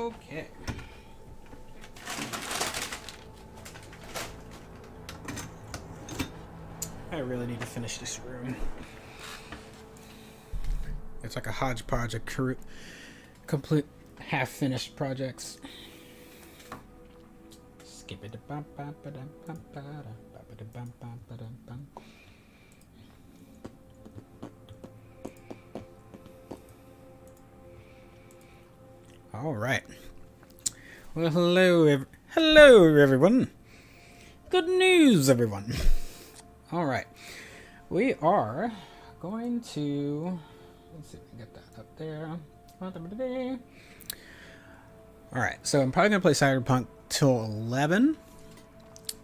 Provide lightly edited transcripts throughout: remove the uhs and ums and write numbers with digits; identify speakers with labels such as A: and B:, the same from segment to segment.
A: Okay. I really need to finish this room. It's like a hodgepodge of complete half-finished projects. Skip it. All right. Well, hello everyone. Good news, everyone. All right. We are going to, let's see if we can get that up there. All right. So I'm probably going to play Cyberpunk till 11.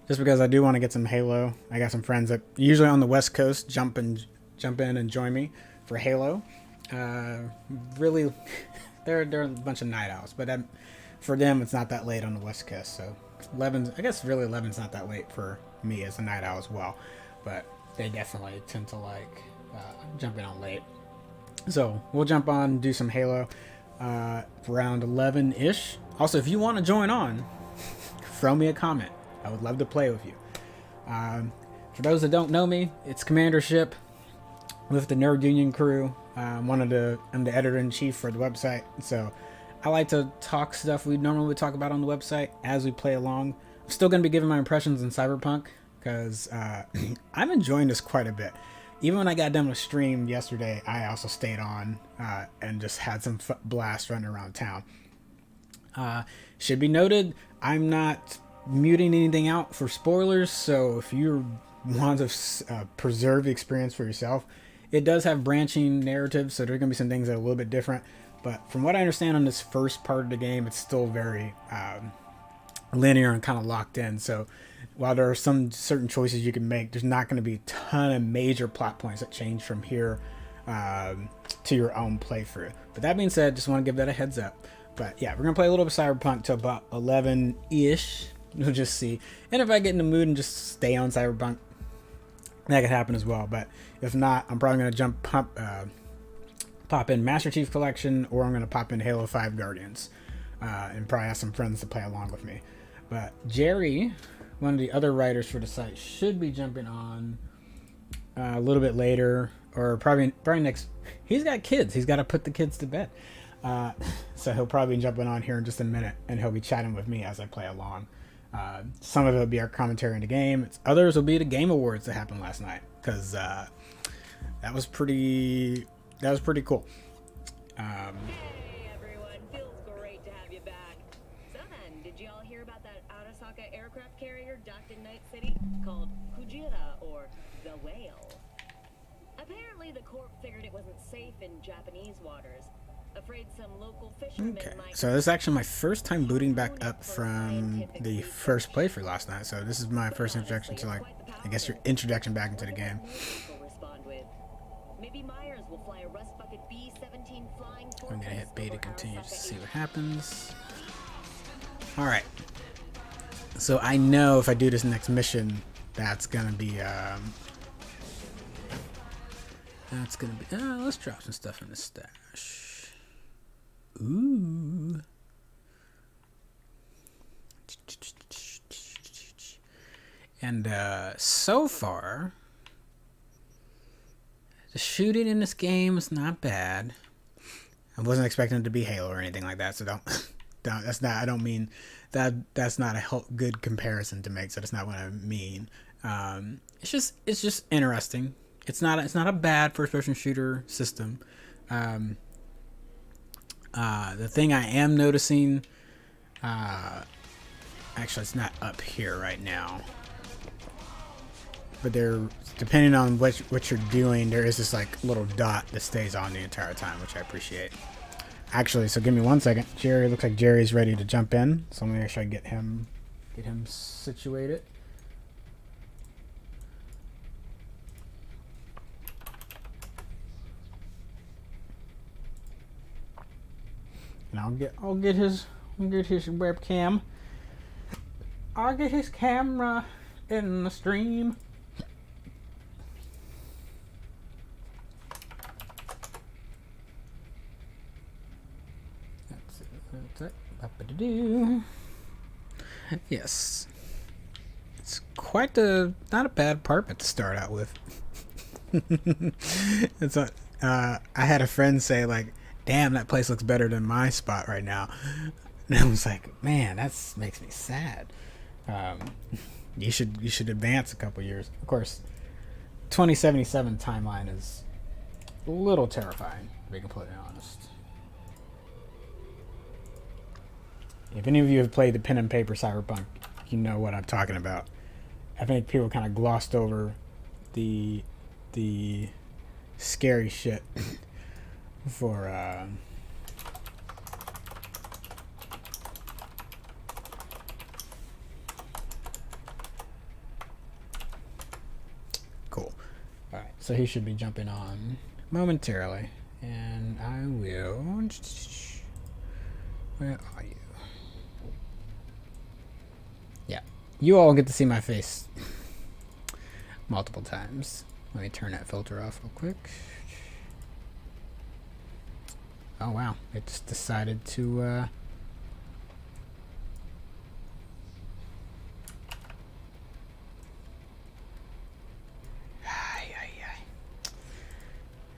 A: Just because I do want to get some Halo. I got some friends that usually on the West Coast jump in and join me for Halo. Really, they're a bunch of night owls, but for them it's not that late on the West Coast. So 11, I guess really 11's not that late for me as a night owl as well, but they definitely tend to like jump in on late. So we'll jump on, do some Halo around 11-ish. Also, if you want to join on, throw me a comment. I would love to play with you. For those that don't know me, it's Commander Shipp with the Nerd Union crew. I'm the editor-in-chief for the website, so I like to talk stuff we normally would talk about on the website as we play along. I'm still going to be giving my impressions in Cyberpunk because I'm enjoying this quite a bit. Even when I got done with stream yesterday, I also stayed on and just had some blast running around town. Should be noted, I'm not muting anything out for spoilers, so if you want to preserve the experience for yourself, it does have branching narratives, so there are going to be some things that are a little bit different. But from what I understand on this first part of the game, it's still very linear and kind of locked in. So while there are some certain choices you can make, there's not going to be a ton of major plot points that change from here to your own playthrough. But that being said, just want to give that a heads up. But yeah, we're going to play a little bit of Cyberpunk till about 11-ish. We'll just see. And if I get in the mood and just stay on Cyberpunk, that could happen as well. But if not, I'm probably going to pop in Master Chief Collection, or I'm going to pop in Halo 5 Guardians and probably ask some friends to play along with me. But Jerry, one of the other writers for the site, should be jumping on a little bit later, or probably next. He's got kids. He's got to put the kids to bed. So he'll probably be jumping on here in just a minute, and he'll be chatting with me as I play along. Some of it will be our commentary in the game. Others will be the Game Awards that happened last night, because that was pretty cool.
B: Hey everyone, feels great to have you back. So then, did you all hear about that Arasaka aircraft carrier docked in Night City called Kujira, or the Whale? Apparently the Corp figured it wasn't safe in Japanese waters. Afraid some local fishermen might...
A: So this is actually my first time booting back up from the first playthrough last night. So this is my first introduction to, like, I guess your introduction back into the game. I'm gonna hit B to continue to see what happens. Alright. So I know if I do this next mission, that's gonna be let's drop some stuff in the stash. Ooh. And so far, the shooting in this game is not bad. I wasn't expecting it to be Halo or anything like that, so don't I don't mean that. That's not a good comparison to make, so that's not what I mean. It's just interesting. It's not a bad first-person shooter system. The thing I am noticing, actually it's not up here right now, but depending on what you're doing, there is this like little dot that stays on the entire time, which I appreciate. Actually, so give me 1 second. Jerry, looks like Jerry's ready to jump in, so I'm gonna make sure I get him situated. And I'll get his webcam. I'll get his camera in the stream. That's it. Ba-ba-da-doo. Yes. It's quite not a bad apartment to start out with. It's I had a friend say like, damn, that place looks better than my spot right now. And I was like, man, that makes me sad. You should advance a couple years. Of course, 2077 timeline is a little terrifying, to be completely honest. If any of you have played the pen and paper Cyberpunk, you know what I'm talking about. I think people kind of glossed over the scary shit for cool. Alright, so he should be jumping on momentarily. And I will... Where are you? Yeah. You all get to see my face multiple times. Let me turn that filter off real quick. Oh wow, it just decided to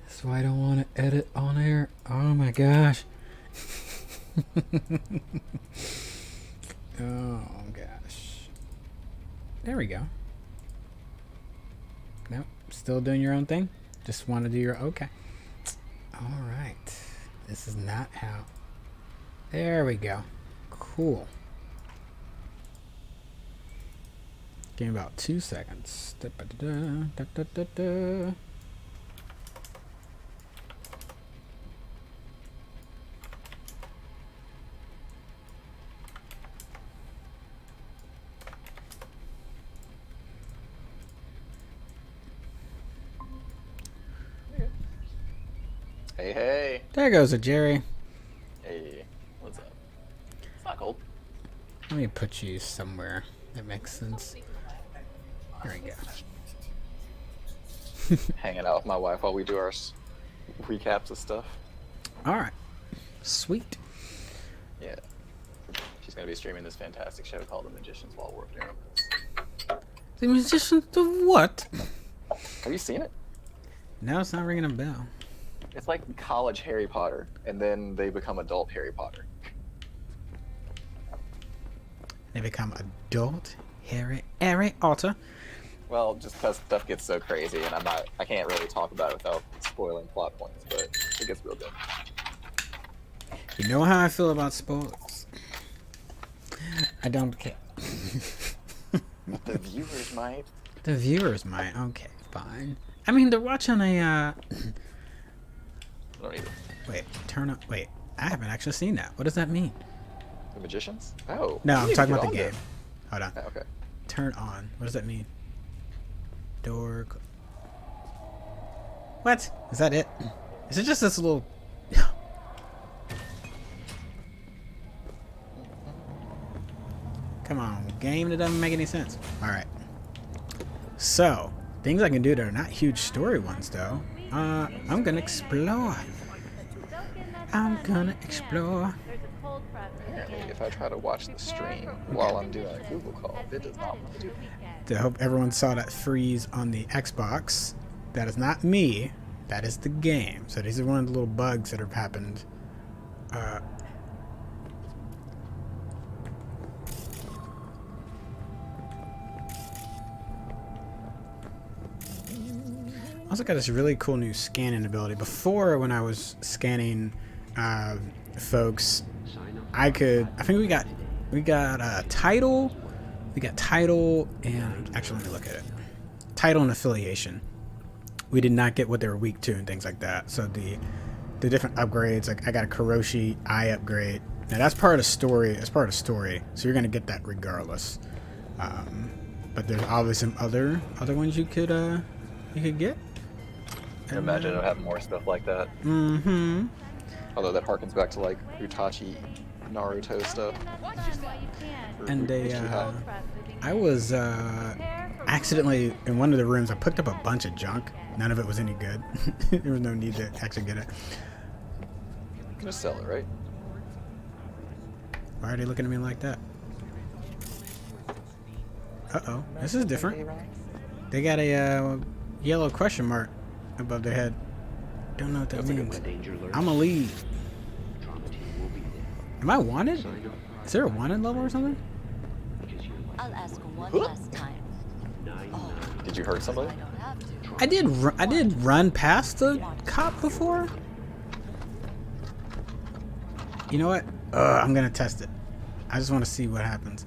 A: That's why I don't want to edit on air. Oh my gosh. Oh gosh. There we go. Nope. Still doing your own thing? Just want to do your... Okay. Alright. This is not how... There we go. Cool. Give me about 2 seconds. Da-ba-da-da,
C: Hey, hey.
A: There goes a Jerry.
C: Hey, what's up? It's not cold.
A: Let me put you somewhere that makes sense. There we go.
C: Hanging out with my wife while we do our recaps of stuff.
A: Alright. Sweet.
C: Yeah. She's going to be streaming this fantastic show called The Magicians while we're doing this.
A: The Magicians of what?
C: Have you seen it?
A: No, it's not ringing a bell.
C: It's like college Harry Potter, and then they become adult Harry Potter.
A: They become adult Harry Potter.
C: Well, just because stuff gets so crazy, and I can't really talk about it without spoiling plot points, but it gets real good.
A: You know how I feel about spoilers. I don't care.
C: The viewers might.
A: The viewers might. Okay, fine. I mean, they're watching a,
C: Don't need it.
A: Wait, turn up. Wait, I haven't actually seen that. What does that mean?
C: The Magicians? Oh.
A: No,
C: you
A: I'm
C: need to
A: talking
C: get
A: about the
C: on
A: game.
C: this.
A: Hold on.
C: Oh, okay.
A: Turn on. What does that mean? Door. What? Is that it? Is it just this little... Come on, game that doesn't make any sense. Alright. So, things I can do that are not huge story ones, though. I'm gonna explore. I'm gonna explore.
C: Apparently, if I try to watch the stream while I'm doing a Google call, it does not want to do that.
A: I hope everyone saw that freeze on the Xbox. That is not me. That is the game. So these are one of the little bugs that have happened. Also got this really cool new scanning ability. Before, when I was scanning folks, I think we got a title. We got title and actually let me look at it. Title and affiliation. We did not get what they were weak to and things like that. So the different upgrades, like I got a Kuroshi eye upgrade. Now that's part of the story. That's part of the story. So you're gonna get that regardless. But there's obviously some other ones you could get.
C: I imagine it'll have more stuff like that.
A: Mm-hmm.
C: Although that harkens back to like Utachi, Naruto stuff.
A: And
C: Uchiha.
A: I was accidentally in one of the rooms. I picked up a bunch of junk. None of it was any good. There was no need to actually get it.
C: You can just sell it, right?
A: Why are they looking at me like that? Uh-oh. This is different. They got a yellow question mark above their head. Don't know what that means. I'm a lead. Am I wanted? Is there a wanted level or something?
D: I'll ask one last time. Oh,
C: Did you hurt somebody?
D: I don't have to.
A: I did run past the cop before. You know what? I'm gonna test it. I just want to see what happens.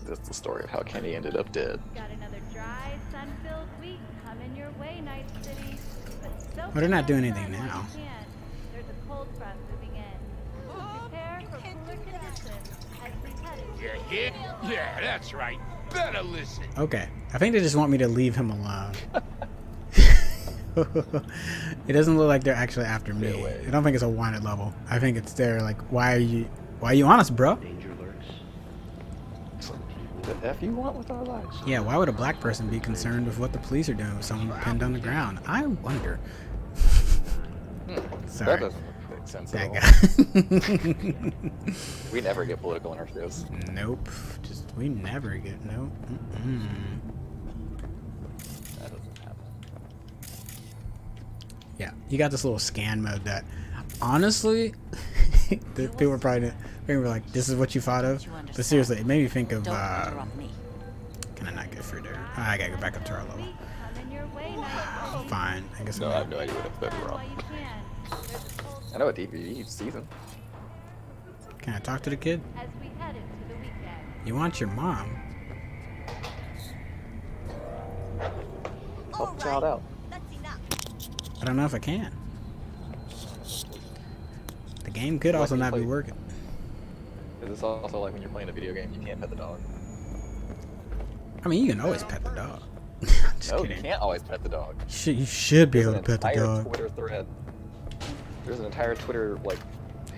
C: That's the story of how Kenny ended up dead.
E: Got another dry, sun-filled week coming your way, Night City. But
A: Well, they're not doing anything
E: while you
A: now.
E: can. There's a cold front moving in. Prepare for cooler conditions as we head into
F: Yeah, that's right. Better listen.
A: Okay. I think they just want me to leave him alone. It doesn't look like they're actually after me.
C: Get away.
A: I don't think it's a wanted level. I think it's there like, why are you on us, bro?
C: The F you want with our lives?
A: Yeah, why would a black person be concerned with what the police are doing with someone pinned on the ground? I wonder.
C: That
A: Sorry.
C: doesn't make sense at
A: That
C: all.
A: guy.
C: We never get political in our shows.
A: Nope. Just, we never get, nope.
C: That doesn't happen.
A: Yeah, you got this little scan mode that, honestly, the people were probably like, this is what you thought of? But seriously, it made me think of,
D: Don't interrupt me.
A: can I not get through there? I gotta go back up to our level.
E: coming your way, Night City.
A: Fine, I guess
C: No,
A: I'm
C: I have no idea what episode we're
E: While
C: on.
E: you can. There's a cold
C: I know a DVD season.
A: Can I talk to the kid?
E: as we head into the weekend.
A: You want your mom?
C: Help the child out.
A: I don't know if I can. The game could also not be working.
C: Is this also like when you're playing a video game, you can't pet the dog?
A: I mean, you can always pet the dog. I'm just
C: No,
A: kidding.
C: you can't always pet the dog.
A: You should be
C: There's
A: able to
C: an
A: pet the
C: entire
A: dog.
C: Twitter thread. There's an entire Twitter like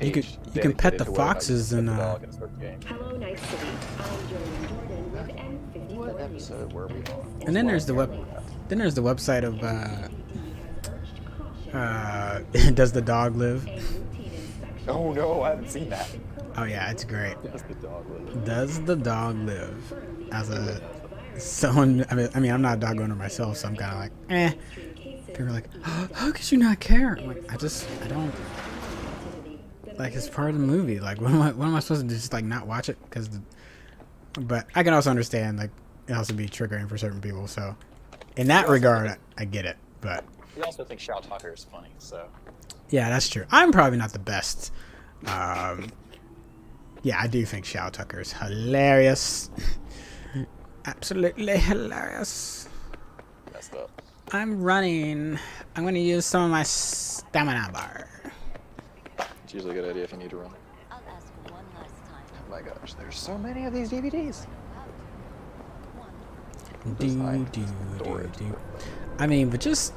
A: You
C: page.
A: could- you can pet
C: dedicated
A: the
C: to whether or not you
A: foxes
C: can
A: and,
C: pet the dog in a certain game.
B: Hello, Night City. I'm Jordan with N54
C: What
B: News.
C: episode were we on?
A: And then there's the website of does the dog live?
C: Oh no, I haven't seen that.
A: Oh yeah, it's great.
C: Does the dog live?
A: Does the dog live? As a someone, I mean, I'm not a dog owner myself, so I'm kind of like, eh. People are like, oh, how could you not care? I'm like, I don't. Like, it's part of the movie. Like, what am I supposed to do? Just like not watch it? But I can also understand like it also be triggering for certain people. So in that regard, I get it. But
C: We also think Shao Tucker is funny, so
A: yeah, that's true. I'm probably not the best. Yeah, I do think Shao Tucker is hilarious. Absolutely hilarious.
C: messed up.
A: I'm running. I'm going to use some of my stamina bar.
C: It's usually a good idea if you need to run.
D: I'll ask one last time.
C: Oh my gosh, there's so many of these DVDs.
A: Do. I mean, but just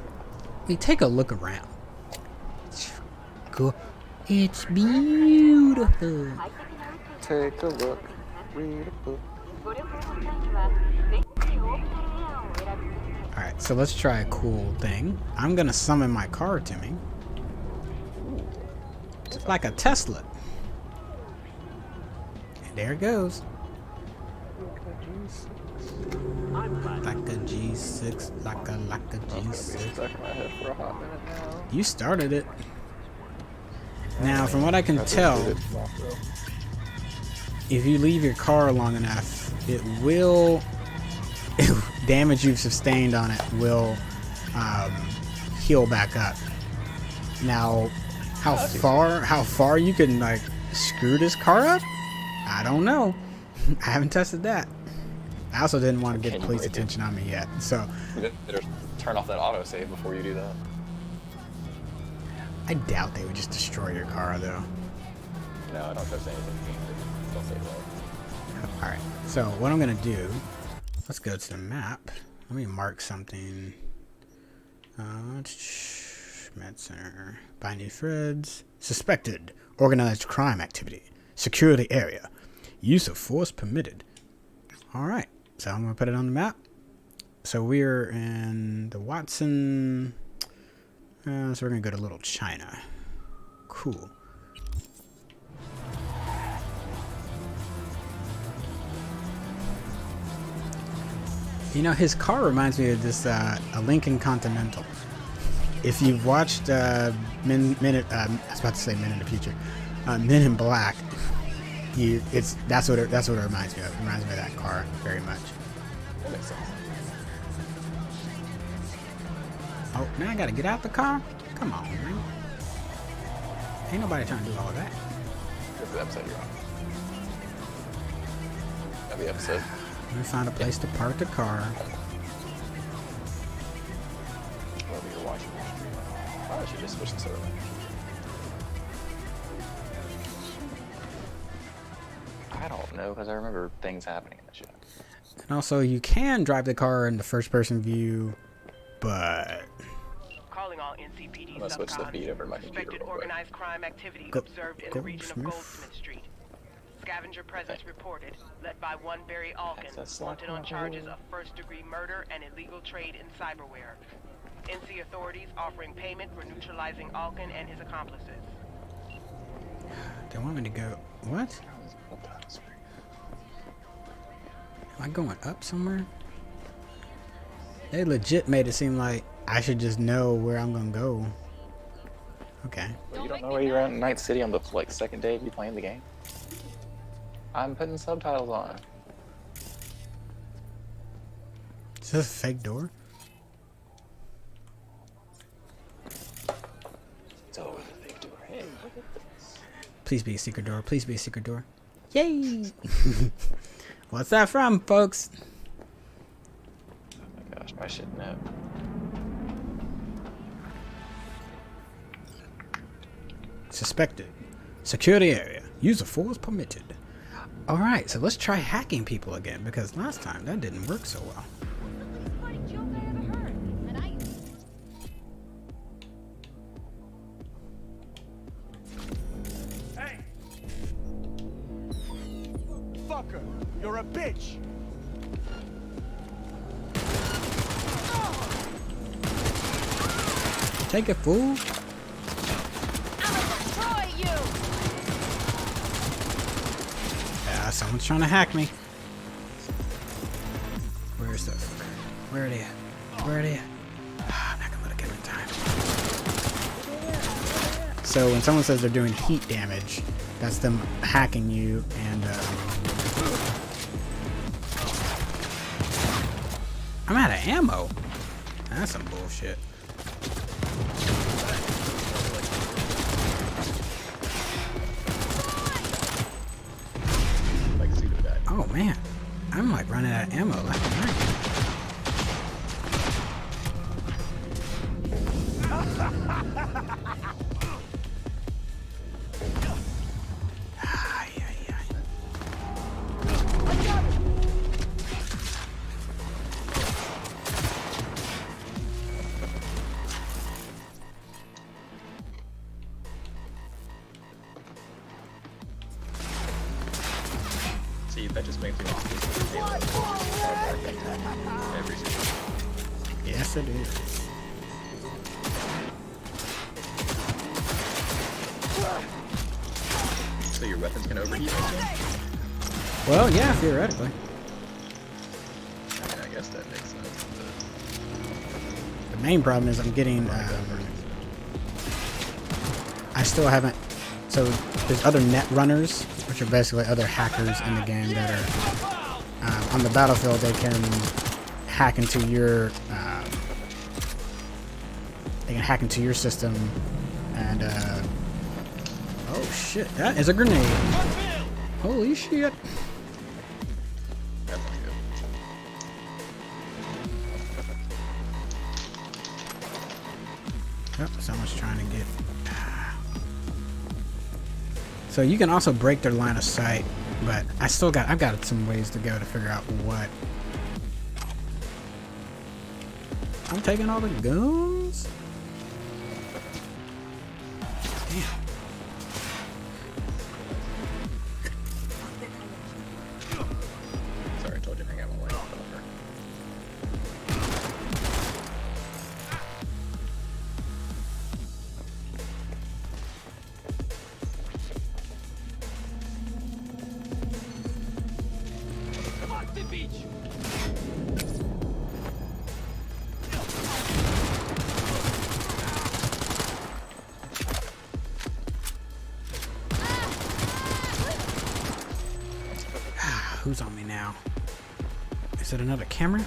A: take a look around. It's cool. It's beautiful.
C: Take a look, read a book.
A: Alright, so let's try a cool thing. I'm gonna summon my car to me. It's like a Tesla. And there it goes. Like a G6, like a
C: It's
A: G6.
C: stuck in my head for a hot minute now.
A: You started it. Now, from what I can tell, if you leave your car long enough, it will damage you've sustained on it will heal back up. Now, how far you can like screw this car up? I don't know. I haven't tested that. I also didn't want to get
C: Can you
A: police
C: break it?
A: attention on me yet, so
C: You better turn off that autosave before you do that.
A: I doubt they would just destroy your car though.
C: No, I don't touch anything. Don't say that.
A: Alright, so what I'm gonna do, let's go to the map. Let me mark something. Command center. Buy new threads. Suspected. Organized crime activity. Secure the area. Use of force permitted. Alright. So I'm going to put it on the map. So we're in the Watson. So we're going to go to Little China. Cool. You know, his car reminds me of this a Lincoln Continental. If you've watched I was about to say Men in the Future, Men in Black, that's what it reminds me of. It reminds me of that car very much.
C: That makes sense.
A: Oh, now I gotta get out the car? Come on, man. Ain't nobody trying to do all of that.
C: This is the episode you're on. That'd be episode.
A: Let me find a place to park the car.
C: Whatever you're watching. Probably should just switch this over. I don't know, because I remember things happening in the show.
A: And also, you can drive the car in the first-person view, but
G: Calling all NCPD
C: I'm gonna switch the
G: subcons.
C: feed over my computer
G: Suspected
C: real quick.
G: organized crime activity
A: Go-
G: observed in the region of
A: Goldsmith.
G: Goldsmith Street. Scavenger presence reported, led by one Barry Alkin,
C: Access
G: wanted on
C: lock.
G: charges of first-degree murder and illegal trade in cyberware. NC authorities offering payment for neutralizing Alkin and his accomplices.
A: they want me to go. What? Am I going up somewhere? They legit made it seem like I should just know where I'm gonna go. Okay.
C: Well, you don't know where you're at in Night City on the second day of you playing the game? I'm putting subtitles on.
A: Is this a fake door?
C: It's over the big door. Hey, look at this.
A: Please be a secret door. Please be a secret door. Yay! What's that from, folks?
C: Oh my gosh, I should know.
A: Suspected. Secure the area. Use of force permitted. Alright, so let's try hacking people again, because last time that didn't work so well.
F: Hey! Fucker, you're a bitch!
A: Take it, fool. Yeah, someone's trying to hack me. Where's the... Where are they at? Where are they at? I'm not gonna let it get in time. So when someone says they're doing heat damage, that's them hacking you, and I'm out of ammo. That's some bullshit.
C: Like, see the guy.
A: Oh man, I'm like running out of ammo left and right. Ay, ay, ay.
C: See, that just makes me want to do every single time.
A: Yes, it is.
C: So your weapons can overheat also?
A: Well, yeah, theoretically.
C: I mean, I guess that makes sense.
A: The main problem is I'm getting. I still haven't. So there's other net runners, which are basically other hackers in the game that are on the battlefield. They can hack into your. They can hack into your system, and oh shit, that is a grenade! Holy shit!
C: That's not good.
A: Yep, someone's trying to get. So you can also break their line of sight, but I've got some ways to go to figure out what. I'm taking all the guns.
C: Sorry, I told you to hang out my way.
F: Fuck the beach.
A: Who's on me now? Is it another camera?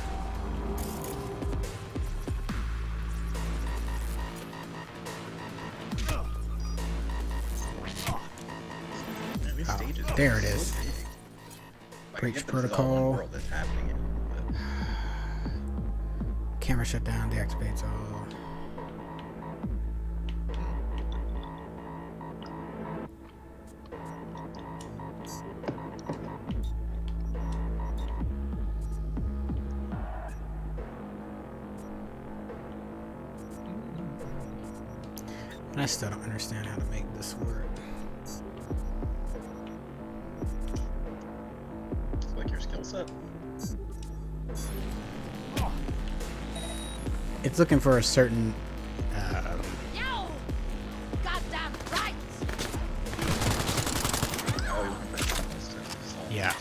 A: Oh, there it is. Breach protocol.
C: That's happening in, but
A: Camera shut down. Deactivates all. And I still don't understand how to make this work.
C: it's like your skill set.
A: It's looking for a certain.
E: Yo! Goddamn right!
A: Yeah.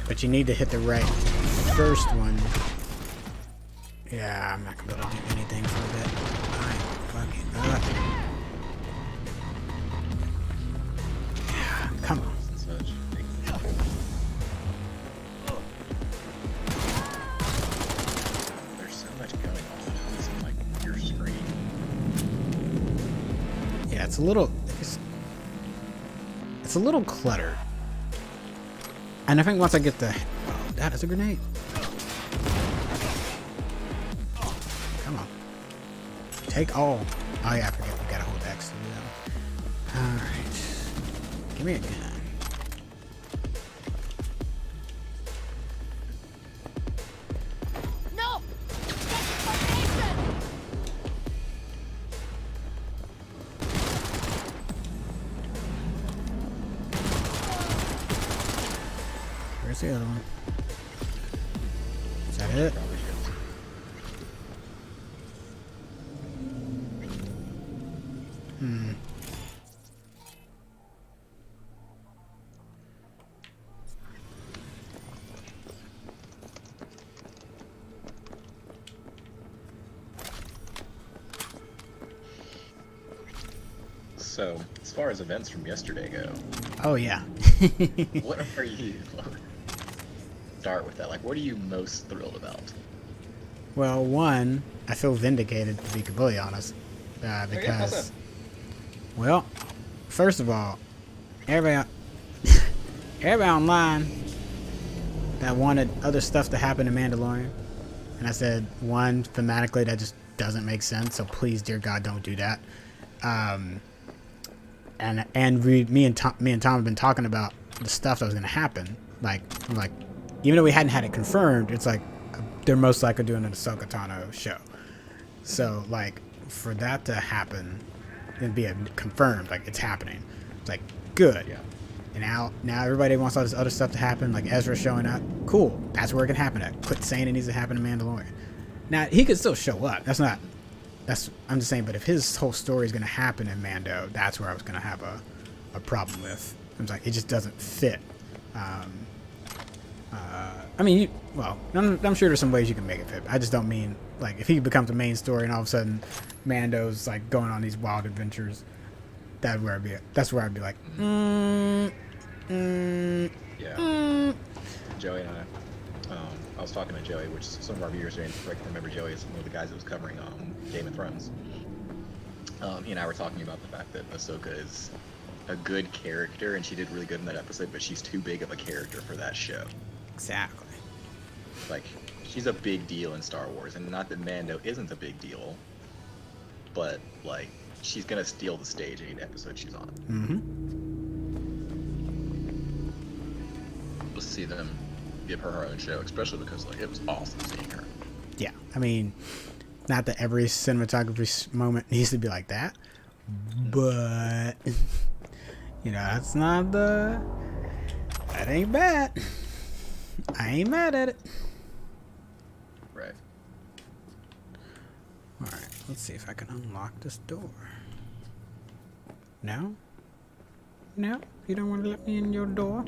A: But you need to hit the right first one. Yeah, I'm not gonna be able to do anything for a bit. I'm fucking up. Yeah, come on.
C: There's so much going on at least in like your screen.
A: Yeah, it's a little cluttered. And I think once I get the that is a grenade. Come on. Take all. Oh yeah, I forget we gotta hold X to do that. Alright. Give me a gun.
E: No! Detonation!
A: Where's the other one? Is that it?
C: Probably should. So, as far as events from yesterday go,
A: Oh yeah.
C: what are you? Start with that. Like, what are you most thrilled about?
A: Well, one, I feel vindicated to be completely honest,
C: how's
A: because,
C: that?
A: well, first of all, everybody online that wanted other stuff to happen in Mandalorian, and I said, one, thematically that just doesn't make sense. So please, dear God, don't do that. Me and Tom have been talking about the stuff that was going to happen. Like, even though we hadn't had it confirmed, it's like they're most likely doing an Ahsoka Tano show. So, like, for that to happen and be confirmed, like, it's happening. It's like, good.
C: Yeah.
A: And now everybody wants all this other stuff to happen, like Ezra showing up. Cool. That's where it can happen at. Quit saying it needs to happen in Mandalorian. Now, he could still show up. I'm just saying, but if his whole story is going to happen in Mando, that's where I was going to have a problem with. I was like, it just doesn't fit. I mean, I'm sure there's some ways you can make it fit. I just don't mean, like, if he becomes the main story and all of a sudden Mando's, like, going on these wild adventures, that's where I'd be like,
C: Yeah. Joey and I was talking to Joey, which some of our viewers may remember Joey is one of the guys that was covering Game of Thrones. He and I were talking about the fact that Ahsoka is a good character, and she did really good in that episode, but she's too big of a character for that show.
A: exactly.
C: Like, she's a big deal in Star Wars, and not that Mando isn't a big deal, but, like, she's gonna steal the stage any episode she's on. We'll see them give her own show, especially because, like, it was awesome seeing her.
A: Yeah, I mean, not that every cinematography moment needs to be like that, but you know, that ain't bad. I ain't mad at it.
C: Right.
A: All right, let's see if I can unlock this door. No? No? You don't want to let me in your door?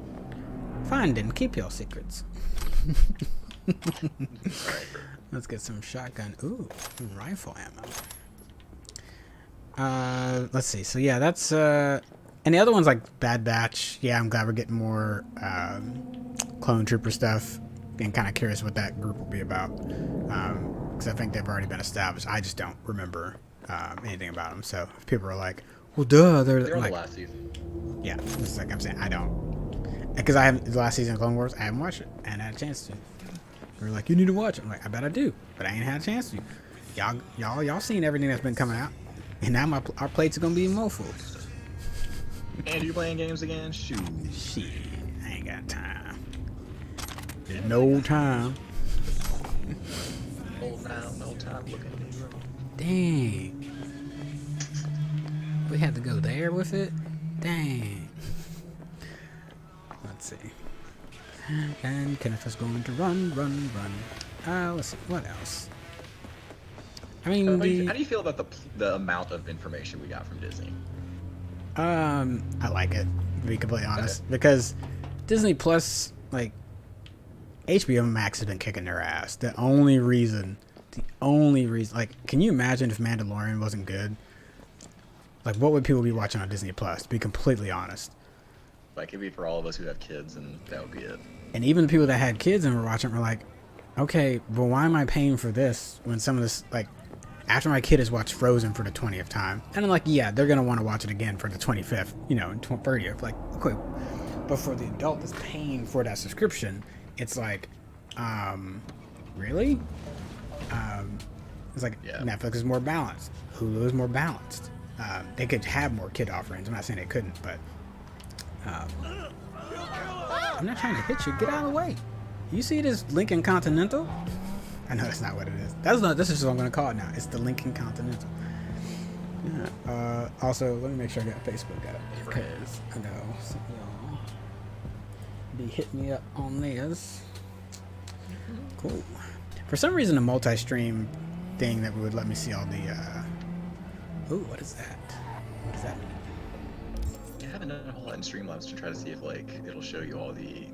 A: Fine, then keep your secrets.
C: Right.
A: Let's get some shotgun. Ooh, rifle ammo. Let's see. So yeah, that's and the other one's like Bad Batch. Yeah, I'm glad we're getting more clone trooper stuff. And kind of curious what that group will be about. Because I think they've already been established. I just don't remember anything about them. So if people are like, well, duh,
C: They're on
A: like,
C: the last season.
A: yeah, it's like I'm saying, I don't. Because I haven't, the last season of Clone Wars, I haven't watched it. I hadn't had a chance to. They're like, you need to watch it. I'm like, I bet I do. But I ain't had a chance to. Y'all seen everything that's been coming out. And now our plates are going to be more full.
C: And you playing games again? Shoot.
A: Shit, I ain't got time. There's no time.
C: No time looking at you.
A: Dang. We had to go there with it? Dang. Let's see. And Kenneth is going to run. Let's see. What else? I mean,
C: How do you feel about the amount of information we got from Disney?
A: I like it, to be completely honest. Because Disney Plus, like, HBO Max has been kicking their ass. The only reason, like, can you imagine if Mandalorian wasn't good? Like, what would people be watching on Disney Plus? To be completely honest.
C: Like, it'd be for all of us who have kids, and that would be it.
A: And even the people that had kids and were watching were like, okay, well, why am I paying for this when some of this, like, after my kid has watched Frozen for the 20th time, and I'm like, yeah, they're going to want to watch it again for the 25th, you know, and 30th. Like, okay. But for the adult that's paying for that subscription, it's like, really? It's like,
C: yeah.
A: Netflix is more balanced. Hulu is more balanced. They could have more kid offerings. I'm not saying they couldn't, but I'm not trying to hit you. Get out of the way. You see this Lincoln Continental? I know that's not what it is. This is what I'm going to call it now. It's the Lincoln Continental. Yeah. Also, let me make sure I got Facebook up, because I know some of y'all be hitting me up on this. Cool. For some reason, the multi-stream thing that would let me see all the. Ooh, what is that? What does that mean?
C: I haven't done a whole lot in Streamlabs to try to see if, like, it'll show you all the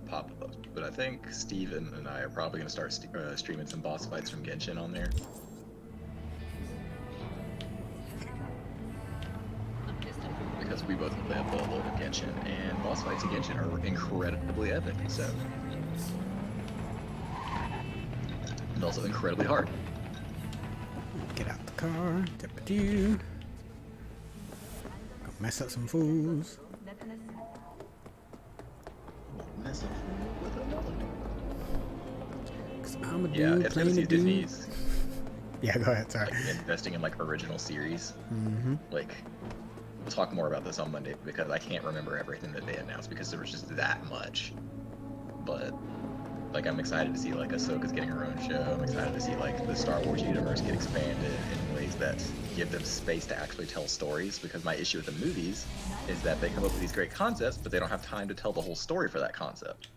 C: pop-ups. But I think Steven and I are probably going to start streaming some boss fights from Genshin on there. Because we both play a full load of Genshin, and boss fights in Genshin are incredibly epic, so. And also incredibly hard.
A: Get out the car. Go mess up some fools.
C: Mess up with another dude.
A: 'Cause I'm a dude
C: Yeah, it's
A: playing
C: gonna see
A: a dude.
C: Disney's
A: Yeah, go ahead. Sorry.
C: like investing in like original series.
A: Mm-hmm.
C: Like, we'll talk more about this on Monday because I can't remember everything that they announced because there was just that much. But like, I'm excited to see like Ahsoka's getting her own show. I'm excited to see like the Star Wars universe get expanded in ways that give them space to actually tell stories. Because my issue with the movies is that they come up with these great concepts, but they don't have time to tell the whole story for that concept.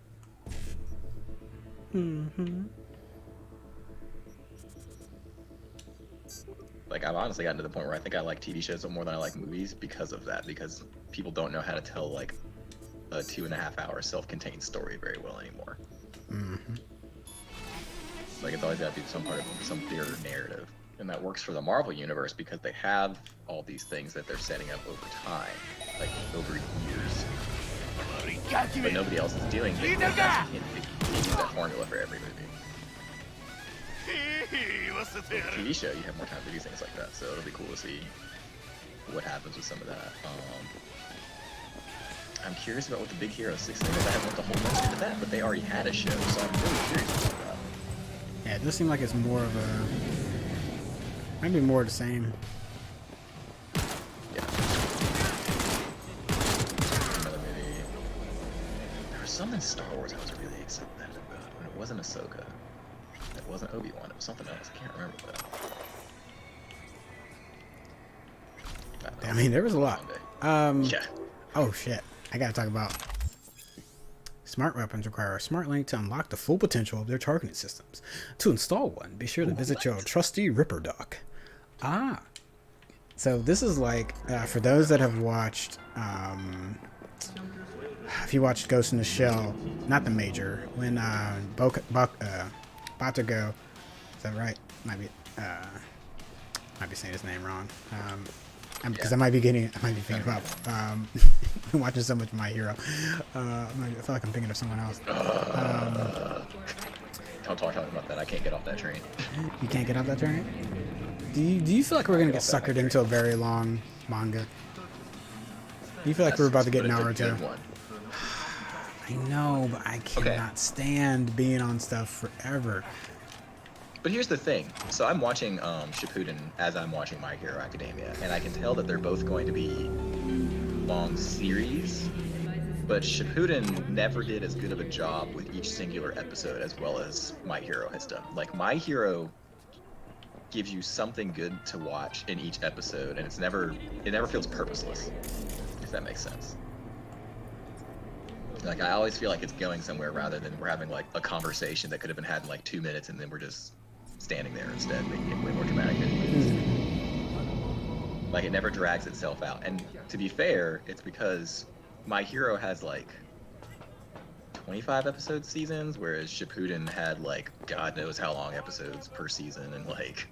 A: Mm-hmm.
C: Like, I've honestly gotten to the point where I think I like TV shows more than I like movies because of that. Because people don't know how to tell like a 2.5-hour self-contained story very well anymore.
A: Mm-hmm.
C: Like, it's always got to be some part of some bigger narrative. And that works for the Marvel universe because they have all these things that they're setting up over time, like over years. But nobody else is doing it. They can't use that formula for every movie. With a TV show, you have more time to do things like that, so it'll be cool to see what happens with some of that. I'm curious about what the Big Hero 6 thing is. I haven't looked a whole bunch into that, but they already had a show, so I'm really curious about that.
A: Yeah, it does seem like it's more of a... Maybe more of the same.
C: Yeah. Another movie. There was some in Star Wars I was really excited about, and it wasn't Ahsoka. It wasn't Obi-Wan, it was something else. I can't remember that.
A: I mean, there was a lot.
C: Yeah.
A: Oh shit! I gotta talk about smart weapons require a smart link to unlock the full potential of their targeting systems. To install one, be sure to visit your trusty Ripper dock. Ah, so this is like for those that have watched. If you watched Ghost in the Shell, not the major, when Batago, is that right? Might be saying his name wrong. Because I might be thinking about watching so much My Hero. I feel like I'm thinking of someone else.
C: Don't talk about that. I can't get off that train.
A: You can't get off that train? Do you feel like we're gonna get suckered into a very long manga? Do you feel like we're about to get Naruto? I know, but I cannot stand being on stuff forever.
C: But here's the thing. So I'm watching Shippuden as I'm watching My Hero Academia, and I can tell that they're both going to be long series, but Shippuden never did as good of a job with each singular episode as well as My Hero has done. Like, My Hero gives you something good to watch in each episode, and it never feels purposeless, if that makes sense. Like, I always feel like it's going somewhere rather than we're having like a conversation that could have been had in like 2 minutes, and then we're just standing there instead, making it way more dramatic. Like, it never drags itself out. And to be fair, it's because My Hero has like 25 episode seasons, whereas Shippuden had like God knows how long episodes per season, and like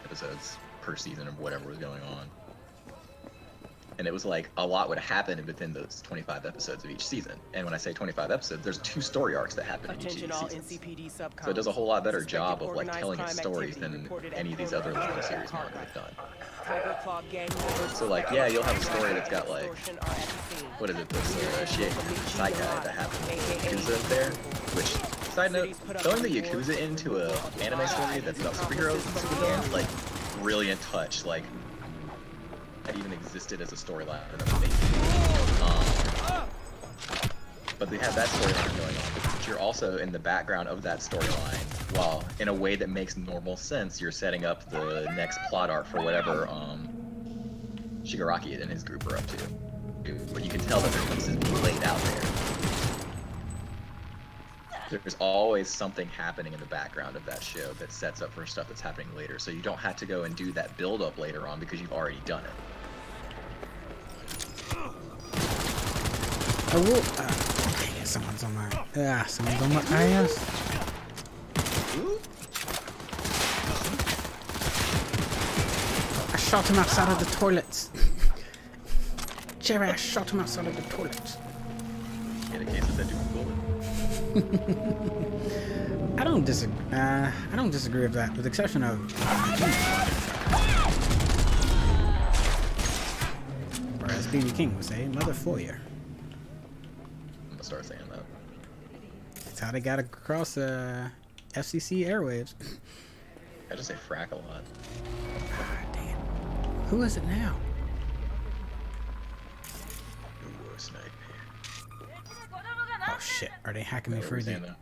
C: episodes per season of whatever was going on. And it was like a lot would happen within those 25 episodes of each season. And when I say 25 episodes, there's 2 story arcs that happen in each of these seasons. So it does a whole lot better job of like telling its stories than any of these other long series manga have done. So like, yeah, you'll have a story that's got like, what is it, this side guy that happened in Yakuza there, which, side note, throwing the Yakuza into a anime story that's about superheroes and supervillains, like, brilliant touch. Like, that even existed as a storyline. But they have that storyline going on, but you're also in the background of that storyline, while in a way that makes normal sense, you're setting up the next plot arc for whatever Shigaraki and his group are up to. But you can tell that their pieces being laid out there. There's always something happening in the background of that show that sets up for stuff that's happening later, so you don't have to go and do that build-up later on because you've already done it.
A: I will. Dang it, someone's on my ass. I shot him outside of the toilets. Jerry, I shot him outside of the toilets.
C: In a case of that dude bullet.
A: I don't disagree with that, with the exception of or as B.B. King would say, Mother Foyer.
C: I'm gonna start saying that.
A: That's how they got across FCC airwaves.
C: I just say frack a lot.
A: Damn. Who is it now?
C: Ooh, snipe.
A: Oh shit, are they hacking me for the...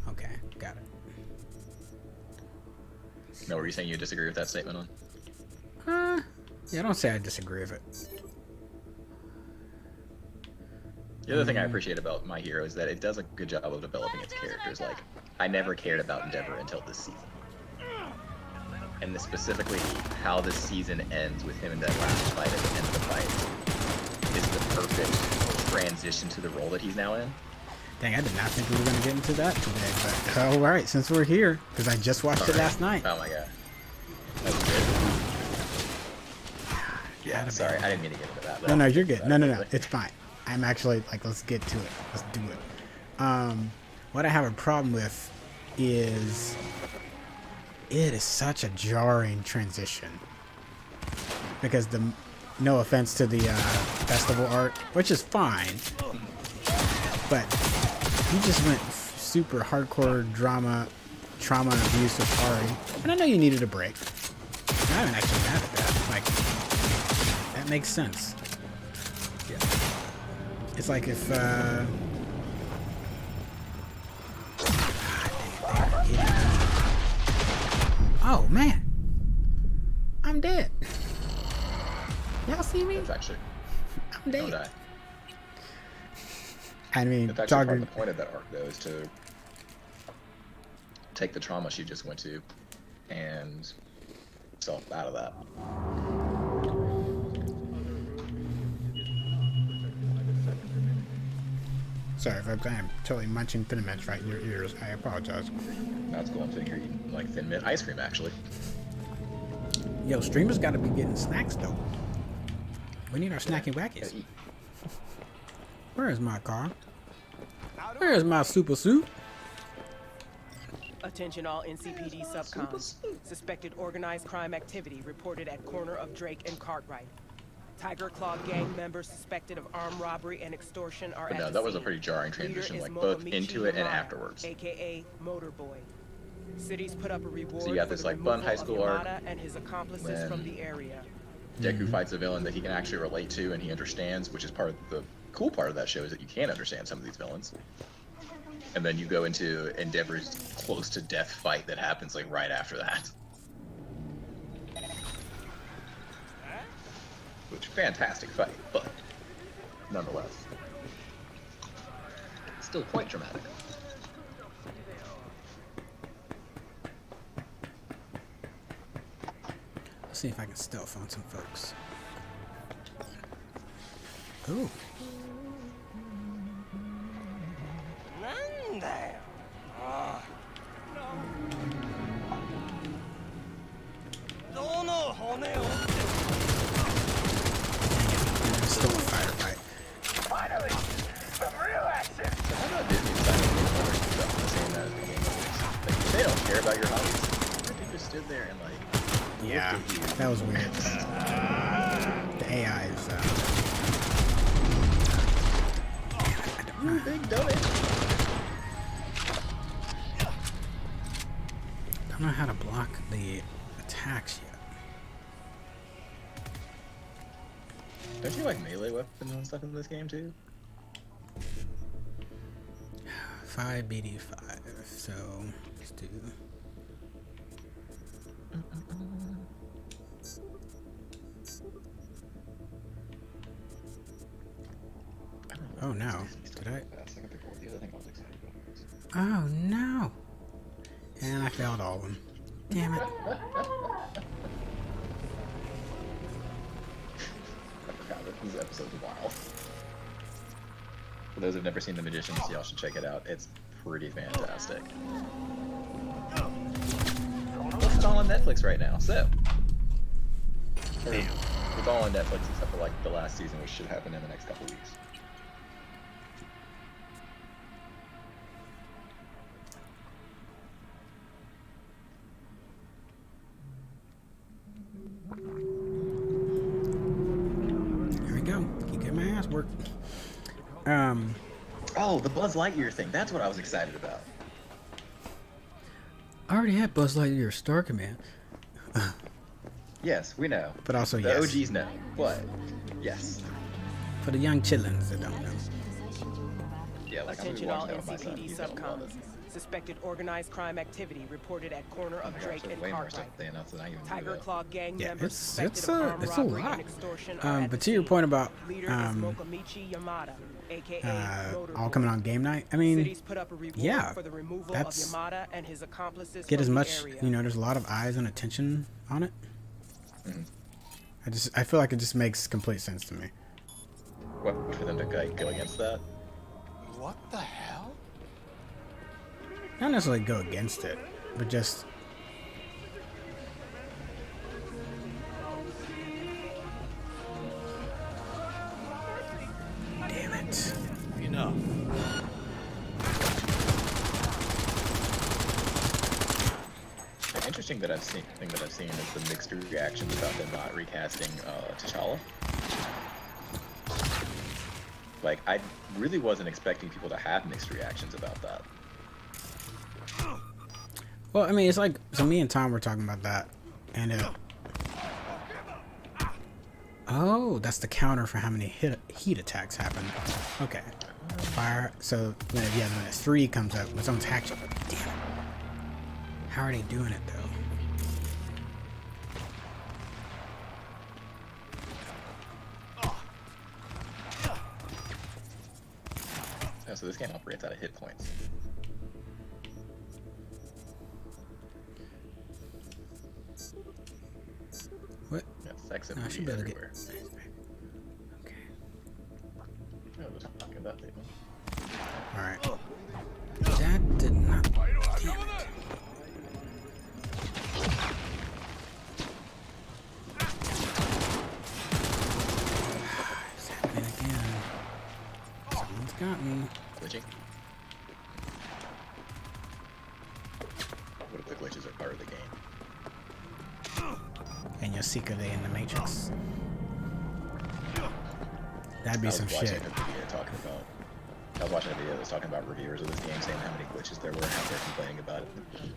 A: Okay, got it.
C: No, were you saying you disagree with that statement on?
A: Yeah, don't say I disagree with it.
C: The other thing I appreciate about My Hero is that it does a good job of developing its characters. Like, I never cared about Endeavor until this season. And specifically, how this season ends with him in that last fight at the end of the fight is the perfect transition to the role that he's now in.
A: Dang, I did not think we were going to get into that today, but alright, since we're here, because I just watched it last night.
C: Oh my god. That was good. Yeah, sorry, I didn't mean to get into that.
A: No, you're good. No, it's fine. I'm actually, like, let's get to it. Let's do it. What I have a problem with is it is such a jarring transition. Because no offense to the festival art, which is fine, but he just went super hardcore trauma and abuse with Ari, and I know you needed a break. I'm not actually mad at that. Like, that makes sense. Yeah. It's like if oh man, I'm dead. Y'all see me?
C: It's actually
A: I'm
C: don't
A: dead.
C: die.
A: I mean,
C: It's actually part of
A: Jogger.
C: the point of that arc, though, is to take the trauma she just went to and self out of that.
A: Sorry, folks. I am totally munching Thin Mints right in your ears. I apologize.
C: That's cool. I'm sitting here eating like Thin Mint ice cream, actually.
A: Yo, streamers got to be getting snacks though. We need our snacky wackies.
C: Gotta eat.
A: Where is my car? Where is my super suit?
G: Attention all NCPD subcons. Suspected organized crime activity reported at corner of Drake and Cartwright. Tiger Claw gang members suspected of armed robbery and extortion are
C: But
G: at
C: no,
G: the
C: that was a
G: scene.
C: pretty jarring
G: Leader
C: transition,
G: is
C: like both
G: Mokomichi
C: into it and
G: Yamada,
C: afterwards.
G: AKA Motorboy. Cities put up a reward
C: So you got
G: for
C: this
G: the
C: like fun
G: removal
C: high
G: of
C: school arc
G: Yamada and his accomplices from
C: when
G: the area.
C: Deku fights a villain that he can actually relate to and he understands, which is part of the cool part of that show is that you can understand some of these villains. And then you go into Endeavor's close to death fight that happens like right after that. Which fantastic fight, but nonetheless, still quite dramatic.
A: Let's see if I can stealth on some folks. Ooh. Still a firefight.
F: Finally, some real action.
C: So how about Disney deciding to do more stuff the same as the game movies? Like, they don't care about your hobbies. What if you just stood there and like,
A: Yeah,
C: looked at you?
A: that was weird. The AI is.
C: You big dummy.
A: Don't know how to block the attacks yet.
C: Don't you like melee weapons and stuff in this game too?
A: 5 BD5. So let's do. Oh no! Did I?
C: That's like the other thing I was excited about.
A: Oh no! And I failed all of them. Damn it!
C: I forgot that this episode's wild. For those who've never seen The Magicians, y'all should check it out. It's pretty fantastic. Plus, it's all on Netflix right now, so. It's all on Netflix except for like the last season, which should happen in the next couple weeks.
A: Here we go. Keep getting my ass worked.
C: Oh, the Buzz Lightyear thing. That's what I was excited about.
A: I already had Buzz Lightyear Star Command.
C: Yes, we know.
A: But also,
C: The
A: yes.
C: OGs know. But, yes.
A: For the young chillins that don't know.
C: Yeah, like I'm
G: Attention
C: gonna
G: all
C: watch that with my son.
G: NCPD
C: He's gonna love
G: subcons.
C: it.
G: Suspected organized crime activity reported at corner
C: Oh
G: of
C: my
G: Drake
C: gosh,
G: and
C: there's way more stuff
G: Cartwright.
C: they announced than I even knew
G: Tiger
C: about.
G: Claw gang
A: Yeah,
G: members
A: it's
G: suspected of armed
A: a
G: robbery
A: lot.
G: and extortion are at
A: But
G: the
A: to your
G: scene.
A: point about
G: Leader is Mokomichi Yamada, aka
A: all coming on game night. I mean,
G: Cities put up a reward
A: yeah,
G: for the removal
A: that's-
G: of Yamada and his accomplices
A: get
G: from
A: as
G: the
A: much.
G: area.
A: You know, there's a lot of eyes and attention on it.
C: Mhm.
A: I feel like it just makes complete sense to me.
C: What, for them to go against that?
F: What the hell?
A: Not necessarily go against it, but just. Damn it.
F: Enough.
C: The interesting thing that I've seen is the mixed reactions about them not recasting T'Challa. Like, I really wasn't expecting people to have mixed reactions about that.
A: Well, I mean, it's like, so me and Tom were talking about that, and oh, that's the counter for how many heat attacks happen. Okay. Fire, so, when a 3 comes up, when someone's hacked you, damn it. How are they doing it, though?
C: Oh, so this game operates out of hit points.
A: What?
C: Yeah, sex and
A: No, I should
C: booty
A: be able to
C: everywhere.
A: Okay.
C: Oh, there's fucking that thing.
A: Alright. That did not. Damn it. It's happening again. Someone's got me.
C: Glitching. What if the glitches are part of the game?
A: And Yosika they in the Matrix. That'd be some
C: I was watching
A: shit.
C: a video talking about. I was watching a video that was talking about reviewers of this game saying how many glitches there were and how they're complaining about it.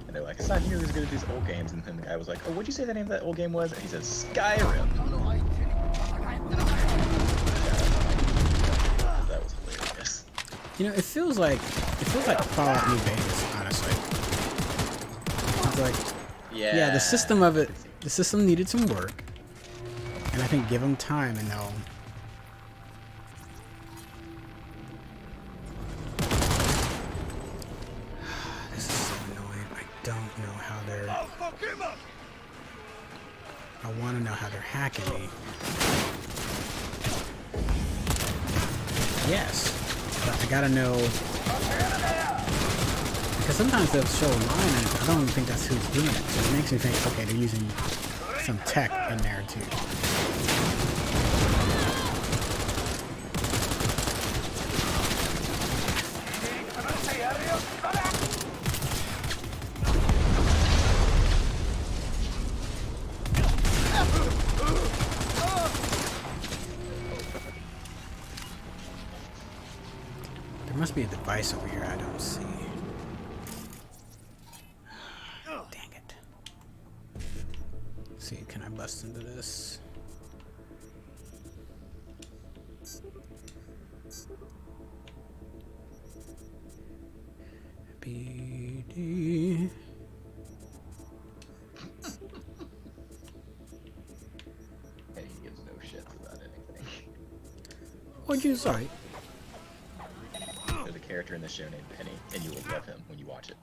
C: And they're like, it's not nearly as good as these old games. And then the guy was like, oh, what'd you say the name of that old game was? And he said, Skyrim. That was hilarious.
A: You know, it feels like Fallout New Vegas, honestly. It's like, yeah, the system of it, the system needed some work, and I think give them time and they'll. This is so annoying. I don't know how they're. I want to know how they're hacking me. Yes, but I gotta know. Because sometimes they'll show a line and I don't even think that's who's doing it. So it makes me think, okay, they're using some tech in there too. There must be a device over here I don't see. Dang it. Let's see, can I bust into this? BD.
C: Hey, he gives no shits about anything.
A: What'd you say?
C: There's a character in this show named Penny, and you will love him when you watch it.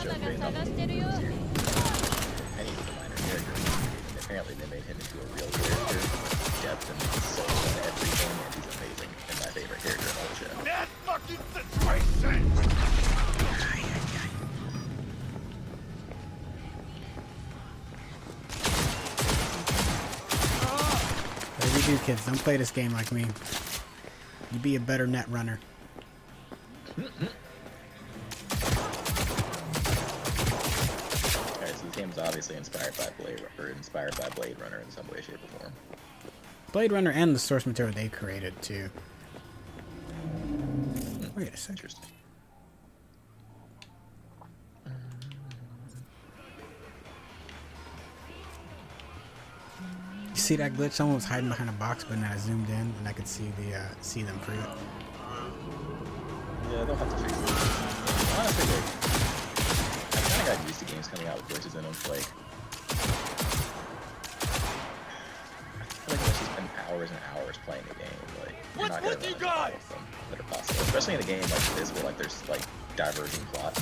C: Show based off of the Penny was a minor character. And apparently they made him into a real character with depth and soul and everything, and he's amazing and my favorite character in all the show.
F: That fucking situation!
A: Whatever you do, kids, don't play this game like me. You be a better net runner.
C: Alright, so this game is obviously inspired by Blade Runner in some way, shape, or form.
A: Blade Runner and the source material they created too. Wait a second.
C: Interesting.
A: You see that glitch? Someone was hiding behind a box, but then I zoomed in and I could see see them through it.
C: Yeah, they'll have to fix it. Honestly, like, I kind of got used to games coming out with glitches in them. Like, I feel like unless you spend hours and hours playing the game, like, you're not gonna run into all of them that are possible. Especially in a game like this, where like there's like diverging plots.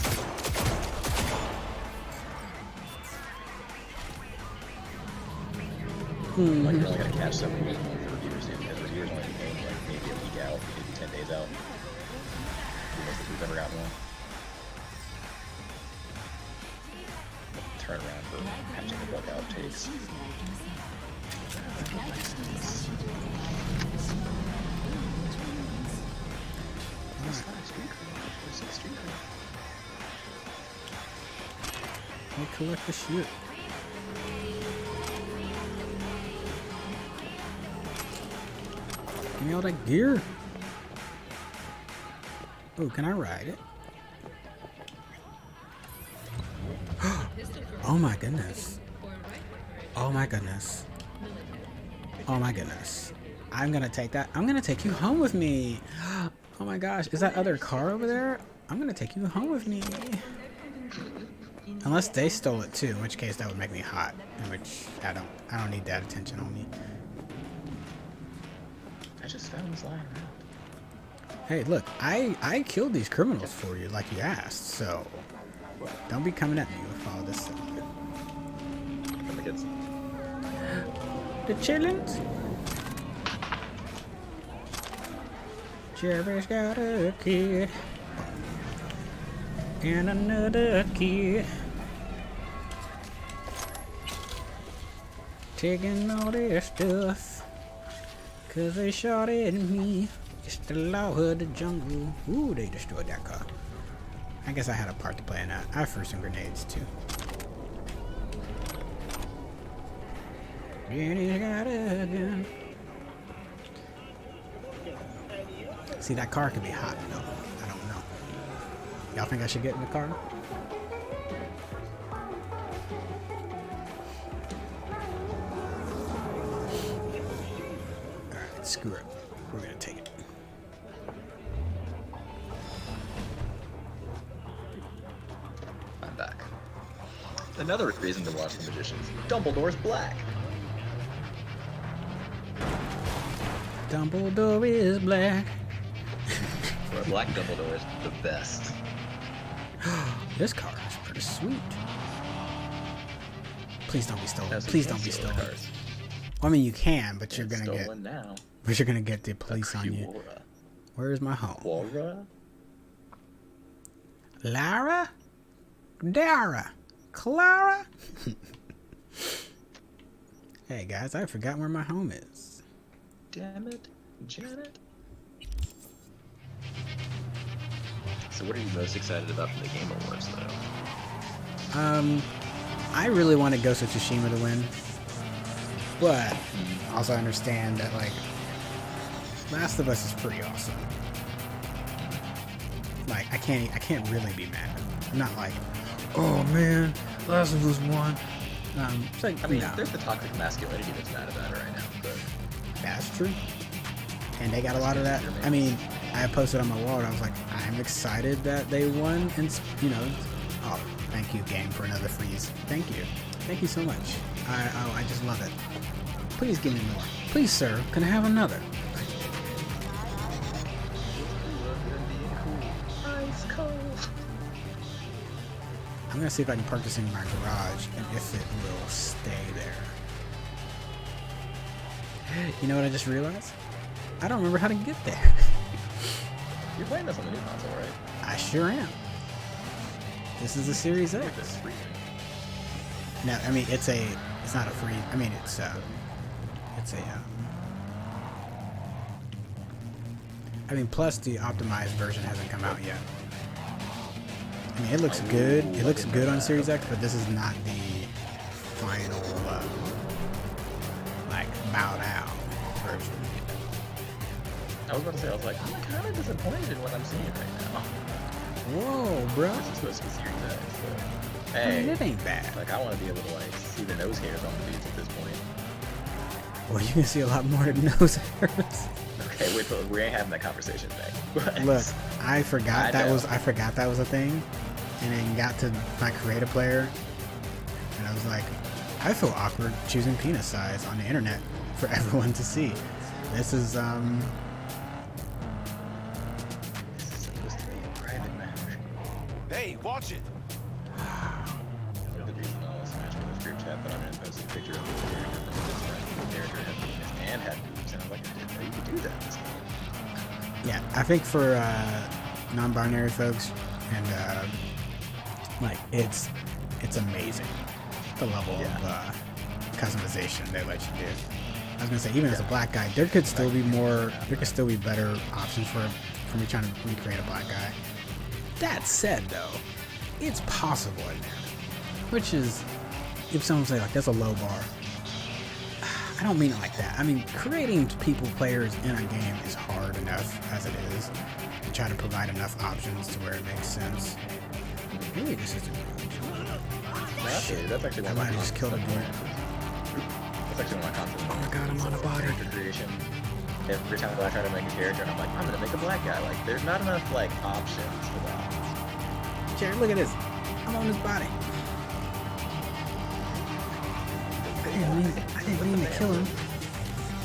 C: Like, you're only gonna catch so many people for reviewers, because reviewers only do games like maybe a week out, maybe 10 days out. Most of we've ever gotten one. Turnaround for patching the bug out takes.
A: They collect the shit. Give me all that gear. Oh, can I ride it? Oh my goodness. Oh my goodness. Oh my goodness. I'm gonna take that. I'm gonna take you home with me. Oh my gosh. Is that other car over there? I'm gonna take you home with me. Unless they stole it too, in which case that would make me hot. In which I don't need that attention on me.
C: just found this lying around.
A: Hey, look, I killed these criminals for you like you asked, so don't be coming at me with all this stuff.
C: From the kids.
A: The chillins? Jerry's got a kid. And another kid. Taking all their stuff. Cause they shot at me. It's the law of the jungle. Ooh, they destroyed that car. I guess I had a part to play in that. I threw some grenades too. Jenny's got a gun. See, that car could be hot though. I don't know. Y'all think I should get in the car? Alright, screw it. We're gonna take it.
C: I'm back. Another reason to watch The Magicians. Dumbledore's black.
A: Dumbledore is black.
C: Or Black Dumbledore is the best.
A: This car is pretty sweet. Please don't be stolen.
C: That's
A: Please don't
C: against
A: be
C: stolen
A: stolen.
C: cars.
A: Well, I mean, you can, but you're
C: It's
A: gonna get.
C: stolen now.
A: But you're gonna get the police on you.
C: Quora.
A: Where's my home?
C: Quora?
A: Lara? Dara? Clara? Hey guys, I forgot where my home is.
C: Damn it, Janet. So what are you most excited about from the Game Awards, though?
A: I really wanted Ghost of Tsushima to win, but also understand that like Last of Us is pretty awesome. Like I can't really be mad. I'm not like, oh man, Last of Us won. It's like,
C: I mean,
A: no.
C: there's the toxic masculinity that's mad about it right now, but
A: That's true. And they got a lot of that. I mean, I posted on my wall and I was like, I'm excited that they won. And, you know, oh, thank you, game, for another freeze. Thank you. Thank you so much. I just love it. Please give me more. Please, sir, can I have another?
C: ice cold.
A: I'm going to see if I can park this in my garage and if it will stay there. You know what I just realized? I don't remember how to get there.
C: You're playing this on the new console, right?
A: I sure am. This is the Series X.
C: This freezing.
A: No, I mean it's not a free. I mean it's a. I mean, plus the optimized version hasn't come out yet. I mean, it looks good. It looks good on Series X, but this is not the final like bowed out version.
C: I was about to say, I was like, I'm kind of disappointed in what I'm seeing right now.
A: Whoa, bro!
C: This is supposed to be Series X, but
A: I mean,
C: hey,
A: it ain't bad.
C: like I want to be able to like see the nose hairs on the dudes at this point.
A: Well, you can see a lot more than nose hairs.
C: Okay, wait, but we ain't having that conversation today. But
A: Look, I forgot that
C: know.
A: was a thing, and then got to my create a player, and I was like, I feel awkward choosing penis size on the internet for everyone to see. This is
C: this is supposed to be a private matter.
F: Hey, watch it.
C: The reason I'll smash with this group chat, but I'm gonna post a picture of this character from this friend. The character had penis and had boobs, and I'm like, I didn't know you could do that. This game.
A: yeah. I think for non-binary folks, and like it's amazing the level of customization they let you do. I was gonna say, even as a black guy, there could still be more. There could still be better options for me trying to recreate a black guy. That said, though, it's possible in there. Which is, if someone say like that's a low bar, I don't mean it like that. I mean, creating players in a game is hard enough as it is. And try to provide enough options to where it makes sense. Maybe this is
C: That's actually one of my
A: Somebody just killed a dude.
C: That's actually one of my concepts.
A: Oh my god, I'm on a body.
C: Character creation. Every time I try to make a character, and I'm like, I'm gonna make a black guy. Like, there's not enough like options for that.
A: Jared, look at this. I'm on his body. I didn't mean to kill him.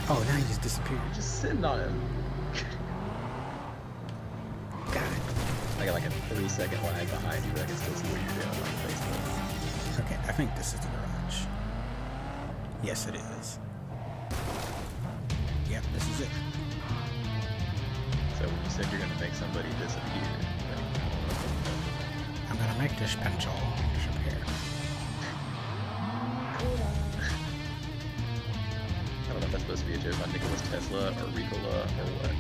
A: Oh, now he just disappeared.
C: Just sitting on him.
A: Got it.
C: I got like a 3-second lag behind you, but I can still see what you're doing on Facebook.
A: Okay, I think this is the garage. Yes, it is. Yep, this is it.
C: So when you said you're gonna make somebody disappear,
A: I'm gonna make this pencil disappear.
C: I don't know if that's supposed to be a joke on Nikola Tesla or Ricola or what.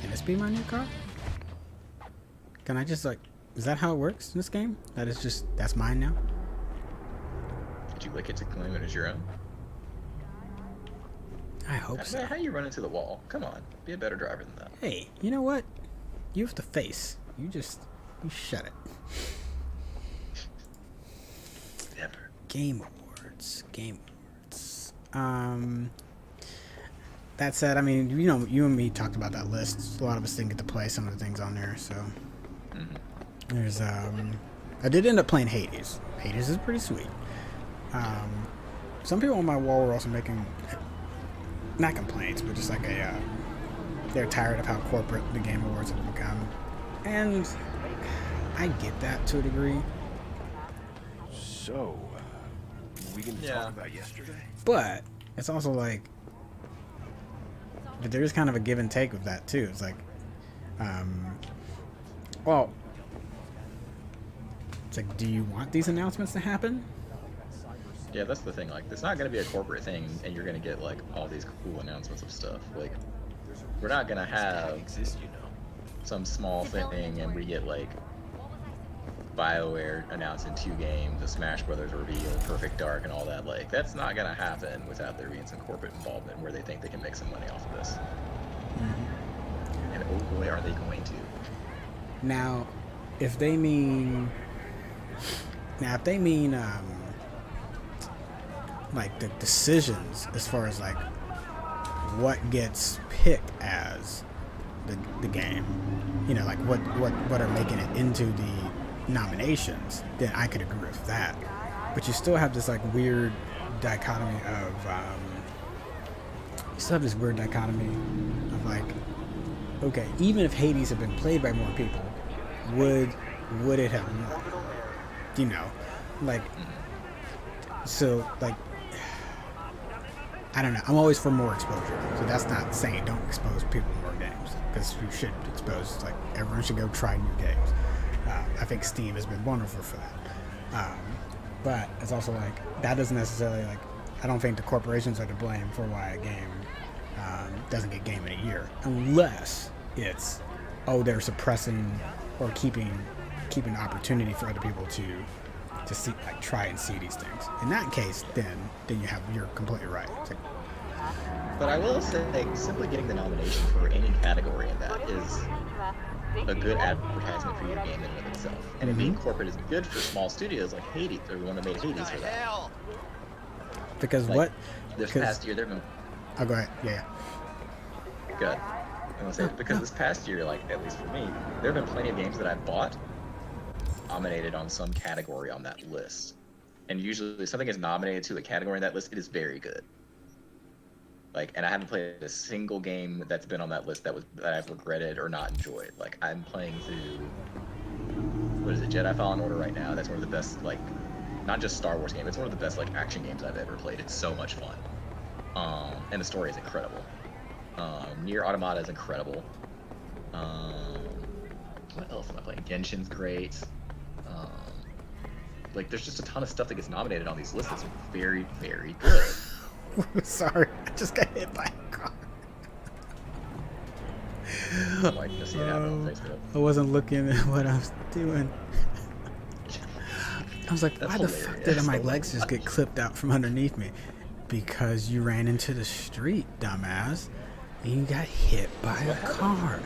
A: Can this be my new car? Can I just like, is that how it works in this game? That is just, that's mine now?
C: Did you lick it to claim it as your own?
A: I hope so.
C: How you run into the wall? Come on, be a better driver than that.
A: Hey, you know what? You have the face. You shut it.
C: Never.
A: Game Awards. That said, I mean, you know, you and me talked about that list. A lot of us didn't get to play some of the things on there, so. There's, I did end up playing Hades. Hades is pretty sweet. Some people on my wall were also making, not complaints, but just like they're tired of how corporate the Game Awards have become. And I get that to a degree.
F: So, we can talk about yesterday?
A: But it's also like, but there's kind of a give and take with that too. It's like, well, it's like, do you want these announcements to happen?
C: Yeah, that's the thing. Like, it's not going to be a corporate thing, and you're going to get like all these cool announcements of stuff. Like, we're not going to have some small thing, and we get like BioWare announcing 2 games, the Smash Brothers reveal, Perfect Dark, and all that. Like, that's not going to happen without there being some corporate involvement where they think they can make some money off of this. And oh boy, are they going to.
A: Now, if they mean, like the decisions as far as like what gets picked as the game, you know, like what are making it into the nominations, then I could agree with that. But you still have this like weird dichotomy of like, okay, even if Hades had been played by more people, would it have won? You know, like, so like, I don't know. I'm always for more exposure, so that's not saying don't expose people to more games, because you should expose, like, everyone should go try new games. I think Steam has been wonderful for that. But it's also like, that doesn't necessarily, like, I don't think the corporations are to blame for why a game doesn't get Game of the Year, unless it's, oh, they're suppressing or keeping the opportunity for other people to see, like, try and see these things. In that case, then you're completely right. It's like,
C: but I will say, like, simply getting the nomination for any category in that is a good advertisement for your game in and of itself. And it being corporate is good for small studios like Hades, or the one that made Hades for that.
A: because
C: Like,
A: what?
C: This past year, there have been...
A: Oh, go ahead. Yeah.
C: Good. I'm gonna say, because this past year, like, at least for me, there have been plenty of games that I bought nominated on some category on that list. And usually if something is nominated to a category in that list, it is very good. Like, and I haven't played a single game that's been on that list that I've regretted or not enjoyed. Like, I'm playing through, what is it, Jedi Fallen Order right now. That's one of the best, like, not just Star Wars game, it's one of the best, like, action games I've ever played. It's so much fun. And the story is incredible. Nier Automata is incredible. What else am I playing? Genshin's great. Like, there's just a ton of stuff that gets nominated on these lists that's very, very good.
A: Sorry, I just got hit by a car.
C: Like, to see it happen on Facebook.
A: I wasn't looking at what I was doing. I was like, why the fuck did my legs just get clipped out from underneath me? Because you ran into the street, dumbass, and you got hit by a car.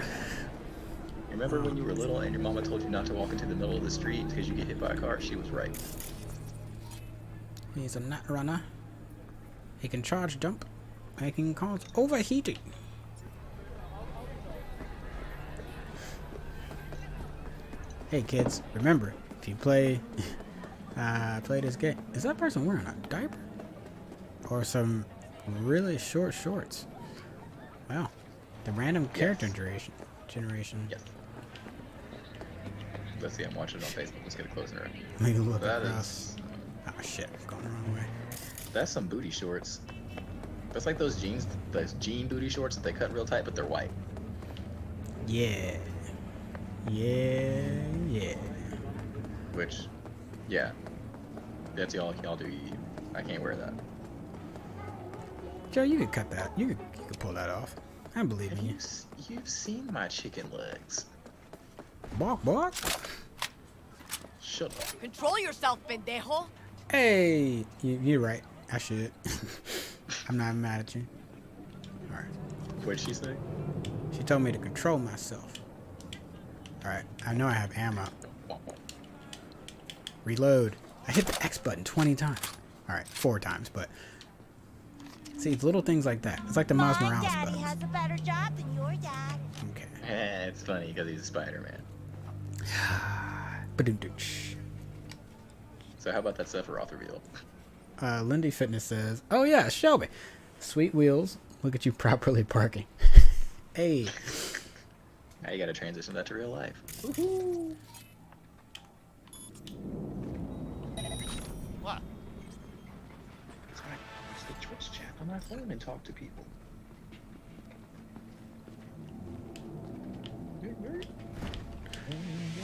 C: Remember when you were little and your mama told you not to walk into the middle of the street because you get hit by a car? She was right.
A: He's a nut runner. He can charge jump. He can cause overheating. Hey kids, remember, if you play this game, is that person wearing a diaper? or some really short shorts. Wow. The random character generation.
C: Yes. Let's see, I'm watching it on Facebook. Let's get a closer.
A: Let me look
C: That
A: across.
C: is...
A: Oh shit, I'm going the wrong way.
C: That's some booty shorts. That's like those jean booty shorts that they cut real tight, but they're white.
A: Yeah. Yeah.
C: Which, yeah. That's y'all do you. I can't wear that.
A: Joe, you could cut that. You could pull that off. I believe in you.
C: You've seen my chicken legs.
A: Bark, bark.
C: Shut up.
H: Control yourself, pendejo.
A: Hey, you're right. I should. I'm not mad at you. All right.
C: What'd she say?
A: She told me to control myself. All right. I know I have ammo. Reload. I hit the X button 20 times. All right, 4 times, but see, it's little things like that. It's like the Miles Morales
E: Daddy
A: buttons.
E: has a better job than your dad.
A: Okay.
C: It's funny because he's Spider-Man.
A: Ba-doom-doosh.
C: So how about that Sephiroth reveal?
A: Lindy Fitness says, "Oh yeah, Shelby, sweet wheels. Look at you properly parking." Hey.
C: Now you gotta transition that to real life.
A: Woohoo.
F: What?
C: So I use the Twitch chat on my phone and talk to people.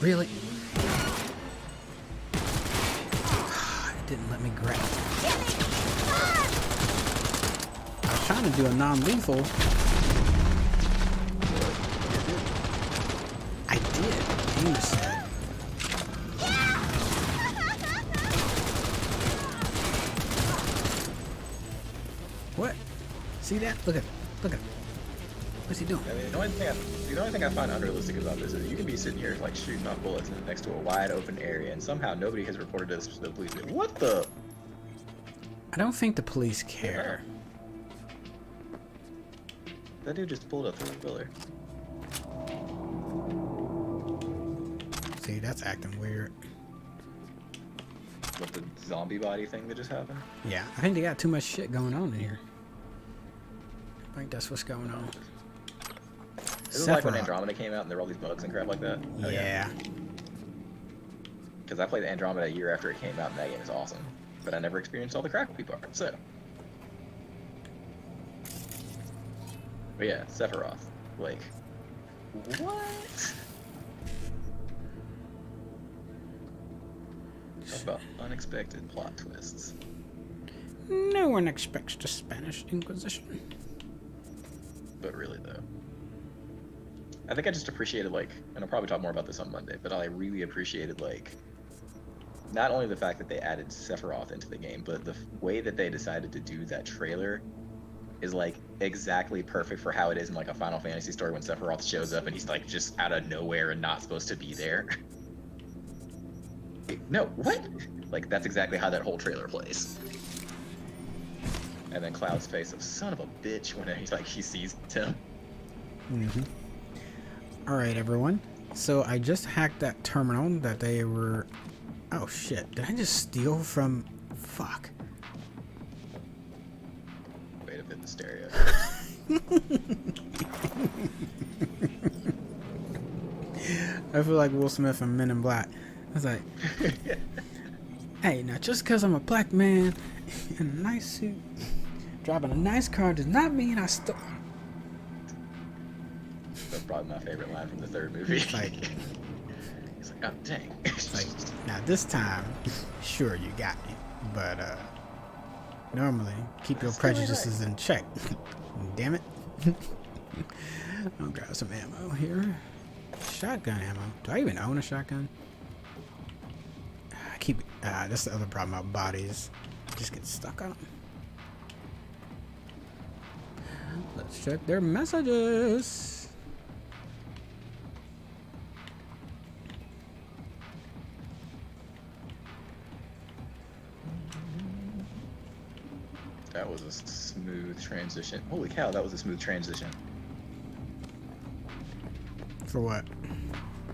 A: Really? It didn't let me grab. I was trying to do a non-lethal. I did. You said. What? See that? Look at it. Look at it. What's he doing?
C: I mean, the only thing I find unrealistic about this is you can be sitting here like shooting off bullets next to a wide open area, and somehow nobody has reported this to the police. What the?
A: I don't think the police care.
C: That dude just pulled a thriller.
A: See, that's acting weird.
C: What, the zombie body thing that just happened?
A: Yeah, I think they got too much shit going on in here. I think that's what's going on.
C: This is like when
A: Sephiroth.
C: Andromeda came out and there were all these bugs and crap like that. Oh,
A: Yeah.
C: Because I played Andromeda a year after it came out, and that game is awesome. But I never experienced all the crappy parts, so. But yeah, Sephiroth. Like, what? Talk about unexpected plot twists.
A: No one expects the Spanish Inquisition.
C: But really, though. I think I just appreciated, like, and I'll probably talk more about this on Monday, but I really appreciated, like, not only the fact that they added Sephiroth into the game, but the way that they decided to do that trailer is, like, exactly perfect for how it is in, like, a Final Fantasy story when Sephiroth shows up and he's, like, just out of nowhere and not supposed to be there. No, what? Like, that's exactly how that whole trailer plays. And then Cloud's face of son of a bitch when he's like, he sees him.
A: Mm-hmm. Alright, everyone. So I just hacked that terminal that they were... Oh, shit. Did I just steal from... Fuck.
C: Way to fit the stereo.
A: I feel like Will Smith from Men in Black. I was like... Hey, now just because I'm a black man in a nice suit, driving a nice car does not mean I stole...
C: That's probably my favorite line from the third movie.
A: It's like...
C: He's like, oh, dang.
A: It's like, now this time, sure, you got me. But, normally, keep your prejudices in check. Damn it. I'll grab some ammo here. Shotgun ammo. Do I even own a shotgun? I keep... that's the other problem about bodies. Just get stuck on them. Let's check their messages.
C: That was a smooth transition. Holy cow, that was a smooth transition.
A: For what?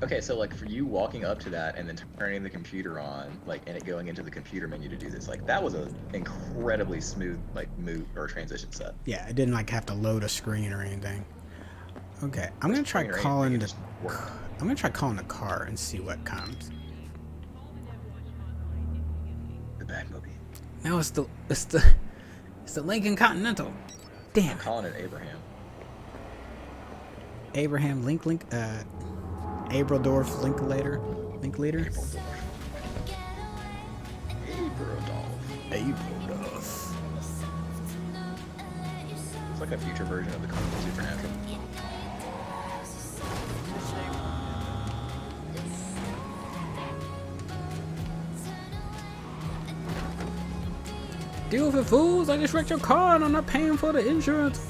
C: Okay, so like for you walking up to that and then turning the computer on, like, and it going into the computer menu to do this, like that was a incredibly smooth like move or transition set.
A: Yeah, it didn't like have to load a screen or anything. Okay, I'm gonna try calling the. I'm gonna try calling the car and see what comes.
C: The Batmobile.
A: No, it's the Lincoln Continental. Damn.
C: I'm calling it Abraham.
A: Abraham Abradorf Linklater. Abradorf.
C: It's like a future version of the comic Supernatural.
A: Deal with it, fools! I just wrecked your car and I'm not paying for the insurance.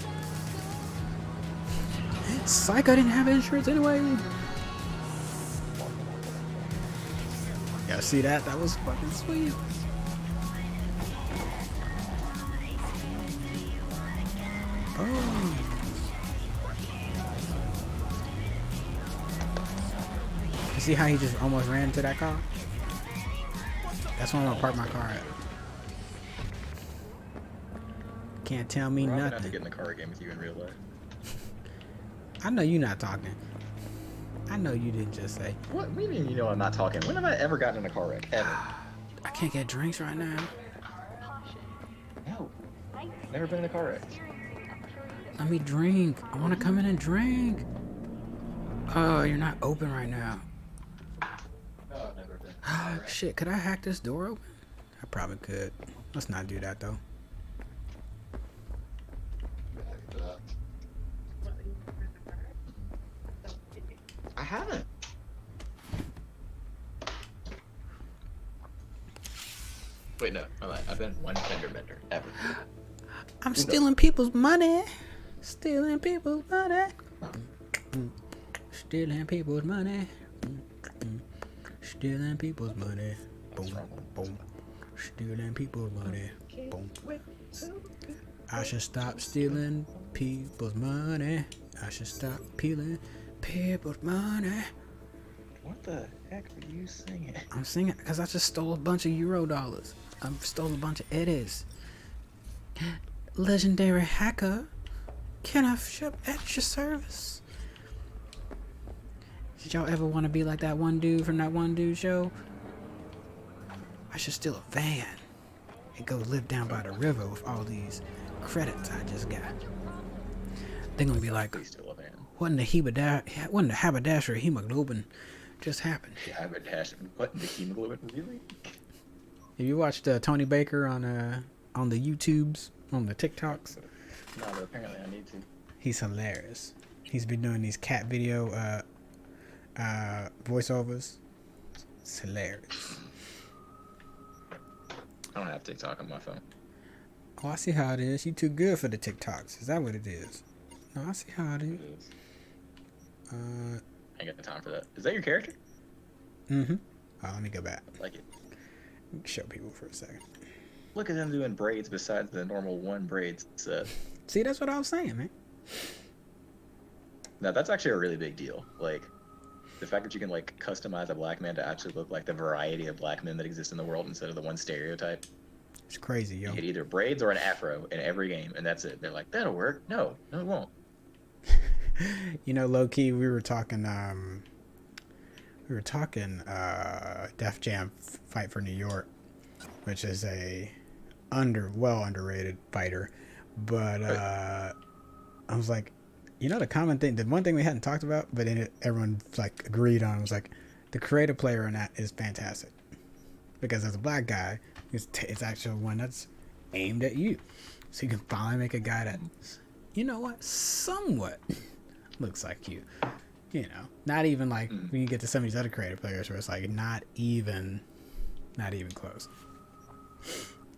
A: Psych, I didn't have insurance anyway. Yeah, see that? That was fucking sweet. Oh. You see how he just almost ran into that car? That's where I'm gonna park my car at. Can't tell me
C: I'm gonna have to
A: nothing.
C: get in the car game with you in real life.
A: I know you're not talking. I know you didn't just say.
C: What do you mean you know I'm not talking? When have I ever gotten in a car wreck? Ever?
A: I can't get drinks right now.
C: No. Never been in a car wreck.
A: Let me drink. I want to come in and drink. Oh, you're not open right now.
C: No, I've never been in a car wreck.
A: Shit, could I hack this door open? I probably could. Let's not do that though.
C: I haven't. Wait, no. I've been one fender bender ever.
A: I'm stealing people's money. Stealing people's money. Stealing people's money. Stealing people's money. Boom, boom. Stealing people's money. Boom. I should stop stealing people's money. I should stop peeling people's money.
C: What the heck are you singing?
A: I'm singing because I just stole a bunch of Euro dollars. I stole a bunch of eddies. Legendary hacker, can I ship at your service? Did y'all ever want to be like that one dude from that one dude show? I should steal a van and go live down by the river with all these credits I just got. They're gonna be like,
C: Please steal a van.
A: what in the haberdasher hemoglobin just happened?
C: What in the hemoglobin? Really?
A: Have you watched Tony Baker on the YouTubes, on the TikToks?
C: No, but apparently I need to.
A: He's hilarious. He's been doing these cat video voiceovers. It's hilarious.
C: I don't have TikTok on my phone.
A: Oh, I see how it is. You too good for the TikToks. Is that what it is? No, I see how it is.
C: It is. I ain't got time for that. Is that your character?
A: Mm-hmm. Oh, let me go back.
C: Like it.
A: Show people for a second.
C: Look at them doing braids besides the normal one braid set.
A: See, that's what I was saying, man.
C: Now that's actually a really big deal. Like, the fact that you can like customize a black man to actually look like the variety of black men that exist in the world instead of the one stereotype.
A: It's crazy, yo.
C: You get either braids or an afro in every game, and that's it. They're like, that'll work. No, it won't.
A: You know, low key, we were talking Def Jam Fight for New York, which is a underrated fighter, but I was like, you know, the one thing we hadn't talked about, but everyone like agreed on was like the creative player in that is fantastic, because as a black guy, it's actually one that's aimed at you, so you can finally make a guy that, you know what, somewhat looks like you. You know, not even like when you get to some of these other creative players where it's like not even close.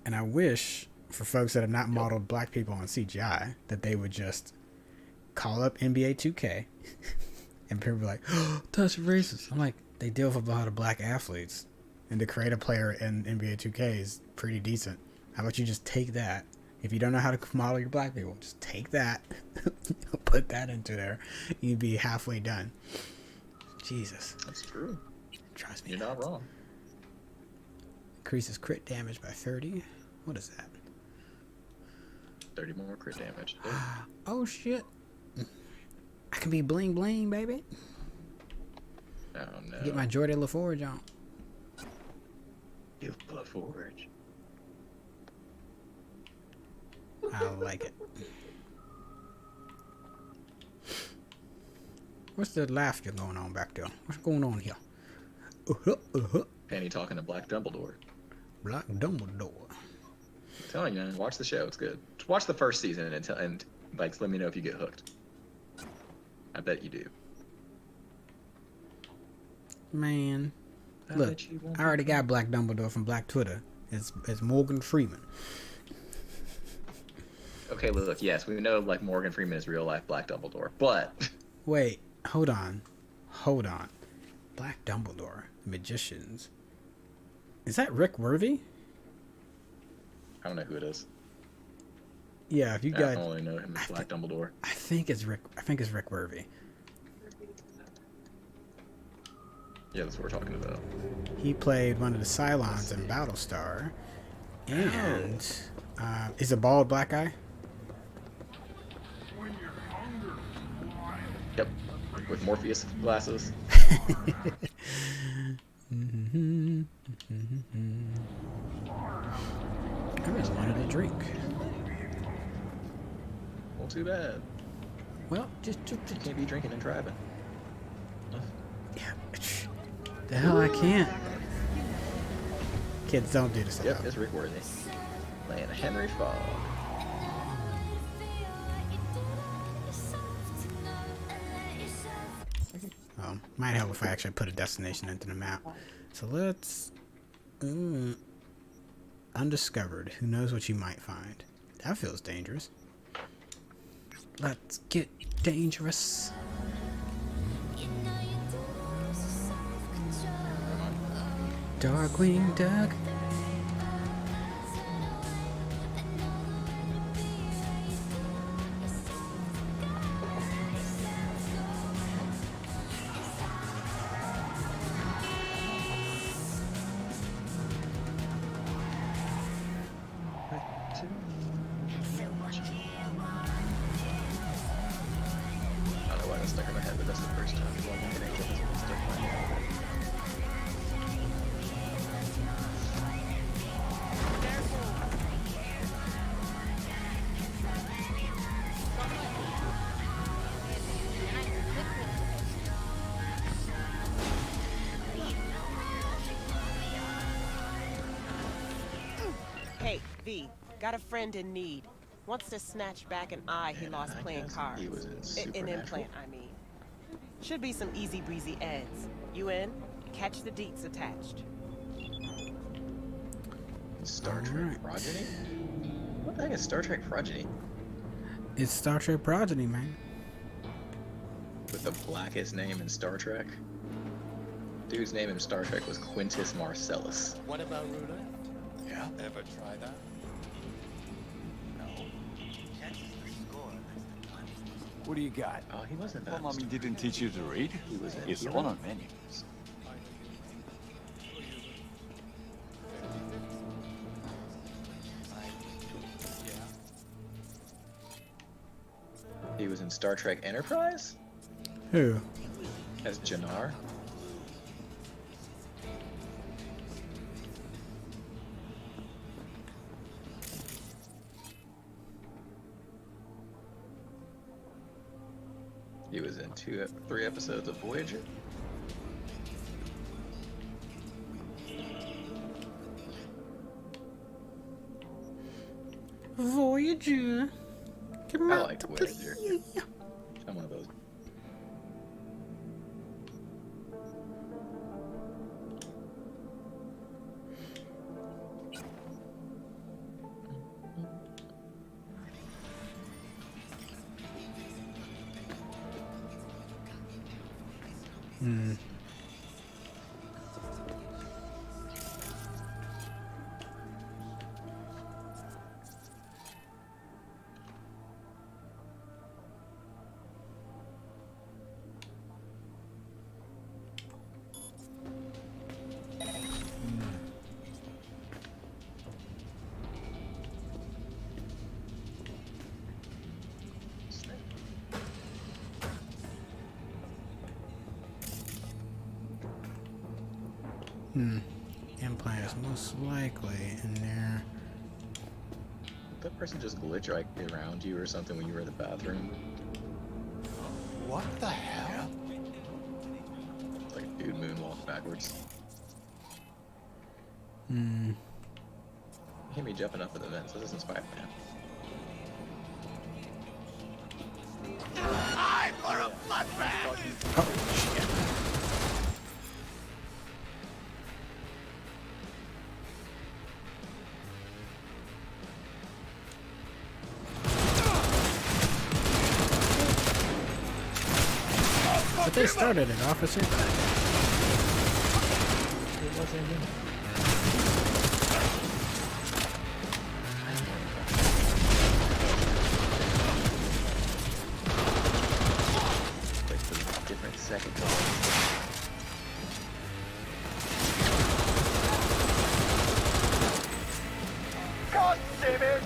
A: And I wish for folks that have not modeled black people on CGI that they would just call up NBA 2K and people be like, oh, that's racist. I'm like, they deal with a lot of black athletes, and the creative player in NBA 2K is pretty decent. How about you just take that? If you don't know how to model your black people, just take that, put that into there. You'd be halfway done. Jesus.
C: That's true.
A: Drives me
C: You're not wrong.
A: Increases crit damage by 30. What is that?
C: 30 more crit damage.
A: Oh shit. I can be bling bling, baby.
C: Oh no.
A: Get my Jordan LaForge on.
C: Give LaForge.
A: I like it. What's the laughter going on back there? What's going on here?
C: Penny talking to Black Dumbledore.
A: Black Dumbledore.
C: I'm telling you, man, watch the show. It's good. Just watch the first season and like let me know if you get hooked. I bet you do.
A: Man,
C: I
A: look,
C: bet you won't
A: I already got Black Dumbledore from Black Twitter. It's Morgan Freeman.
C: Okay, look, yes, we know like Morgan Freeman is real life Black Dumbledore, but
A: Wait, hold on. Black Dumbledore, magicians. Is that Rick Worthy?
C: I don't know who it is.
A: Yeah, if you
C: I
A: got,
C: only know him as Black Dumbledore.
A: I think it's Rick Worthy.
C: Yeah, that's what we're talking about.
A: He played one of the Cylons in Battlestar, and he's a bald black guy.
C: Yep, with Morpheus glasses.
A: I really wanted a drink.
C: Well, too bad.
A: Well, just
C: You can't be drinking and driving.
A: yeah. The hell I can't. Kids don't do this.
C: Yep, it's Rick Worthy. Playing Henry Fogg.
A: Might help if I actually put a destination into the map. So let's... undiscovered. Who knows what you might find. That feels dangerous. Let's get dangerous. Darkwing Duck.
C: I don't know why that's stuck in my head, but that's the first time people have been able to stuck in my head.
G: Hey, V, got a friend in need. Wants to snatch back an eye he lost
C: I
G: playing
C: guess
G: cards.
C: he was in
G: An
C: Supernatural.
G: implant, I mean. Should be some easy breezy eds. You in? Catch the deets attached.
C: Star Trek
A: Alright.
C: Progeny? What the heck is Star Trek Progeny?
A: It's Star Trek Progeny, man.
C: With the blackest name in Star Trek? Dude's name in Star Trek was Quintus Marcellus.
H: What about roulette?
F: Yeah.
H: Ever try that?
F: No. What do you got?
C: Oh, he wasn't
F: Well,
C: that.
F: mommy didn't teach you to read.
C: He was in
F: It's
C: Hero.
F: on a menu.
C: He was in Star Trek Enterprise
A: Who?
C: as Jannar. He was in 3 episodes of Voyager.
A: Voyager. Come
C: I
A: on,
C: like Voyager. I'm one of those.
A: Hmm. Implant is most likely in there.
C: Did that person just glitch right around you or something when you were in the bathroom?
F: What the hell?
C: It's like a dude moonwalk backwards.
A: Hmm.
C: He made me jumping up in the vents. This isn't Spider-Man.
F: I put a blood bag!
A: Oh, shit. But they started it, officer.
C: Like the different seconds.
F: God damn it!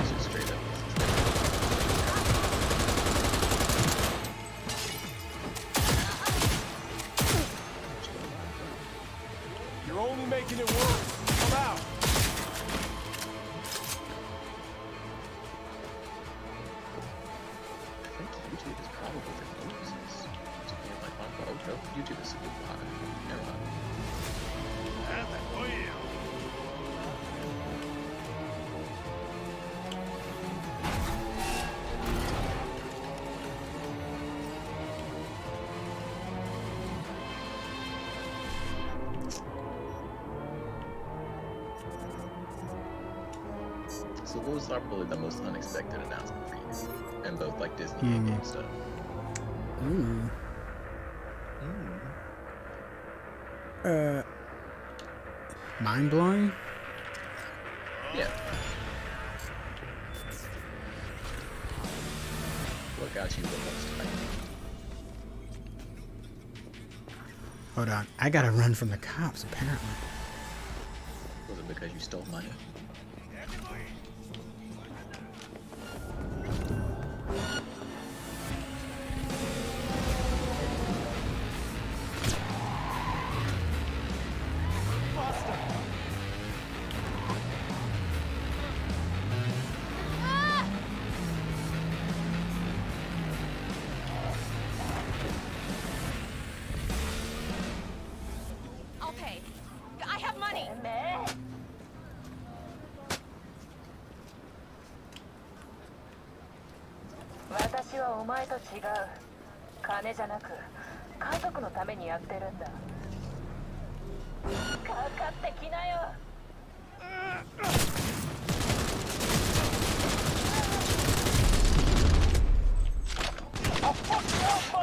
C: Just straight up.
F: You're only making it worse. Come out.
C: I think YouTube is probably the closest to being like on Photo. YouTube is super high. Never mind. So what was probably the most unexpected announcement for you? And both like Disney and game stuff.
A: Ooh. Mind blowing?
C: Yeah. What got you the most hyped?
A: Hold on. I gotta run from the cops, apparently.
C: Was it because you stole money?
E: Okay, I have money.
B: 私はお前と違う。金じゃなく家族のためにやってるんだ。かかってきなよ。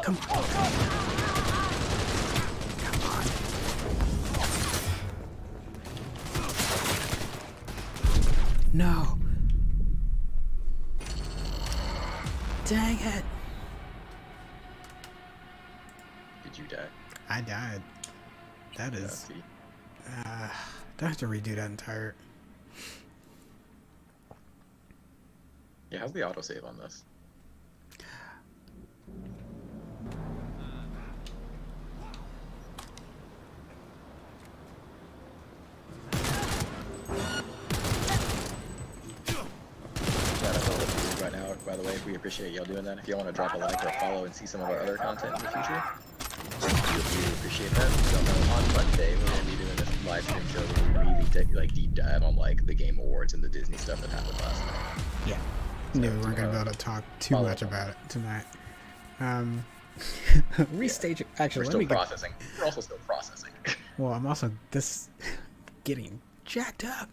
A: Come on. Come on. No. Dang it.
C: Did you die?
A: I died. That is...
C: see.
A: Do I have to redo that entire...
C: Yeah, how's the autosave on this? Shout out to all the viewers right now, by the way. We appreciate y'all doing that. If y'all want to drop a like or a follow and see some of our other content in the future, we appreciate that. So on Monday, we're going to be doing this live stream show where we really deep dive on like the Game Awards and the Disney stuff that happened last night.
A: Yeah. No, we weren't going to be able to talk too much about it tonight. Restage it. Actually,
C: We're
A: let
C: still
A: me
C: processing. We're also still processing.
A: Well, I'm also getting jacked up.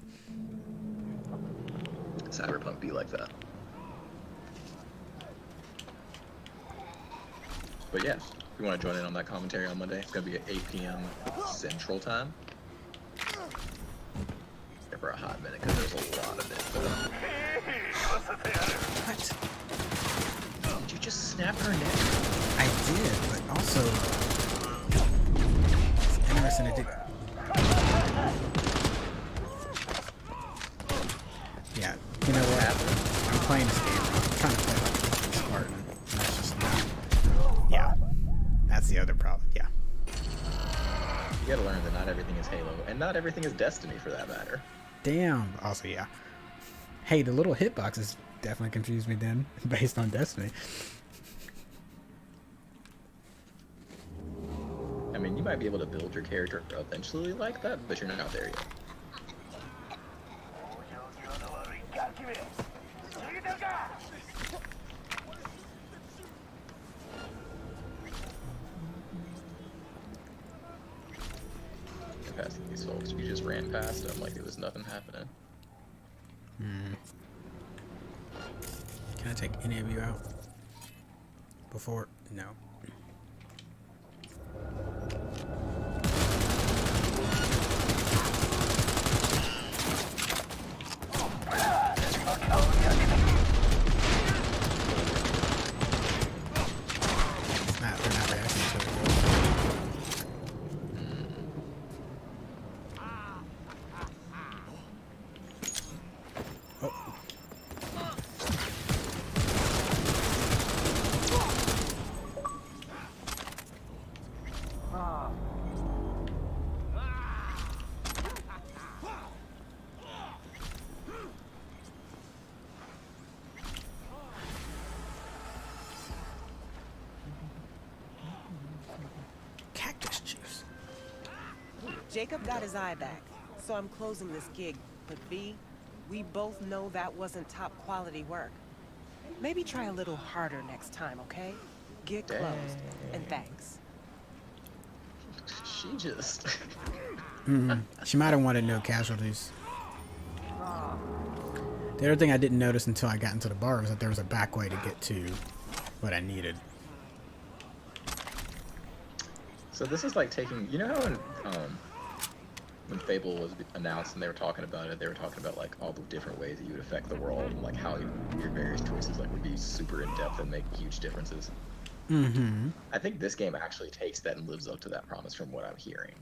C: Cyberpunk be like that. But yeah, if you want to join in on that commentary on Monday, it's going to be at 8 p.m. Central Time. Yeah, for a hot minute, because there's a lot of it.
A: What?
C: Did you just snap her neck?
A: I did, but also... It's interesting it did... you know what? I'm playing this game. I'm trying to play like Spartan. And that's just not. Yeah. That's the other problem. Yeah.
C: You gotta learn that not everything is Halo, and not everything is Destiny for that matter.
A: Damn. Also, yeah. Hey, the little hitboxes definitely confused me then, based on Destiny.
C: I mean, you might be able to build your character eventually like that, but you're not there yet. Past these folks, you just ran past them like it was nothing happening.
A: Can I take any of you out? Before? No. They're not reacting to it. Oh. Cactus juice.
G: Jacob got his eye back, so I'm closing this gig. But V, we both know that wasn't top quality work. Maybe try a little harder next time, okay? Get closed, and thanks.
C: She just...
A: She might have wanted no casualties. The other thing I didn't notice until I got into the bar was that there was a back way to get to what I needed.
C: So this is like taking, you know how when Fable was announced and they were talking about it, they were talking about like all the different ways that you would affect the world and like how your various choices like would be super in depth and make huge differences.
A: Mm-hmm.
C: I think this game actually takes that and lives up to that promise from what I'm hearing.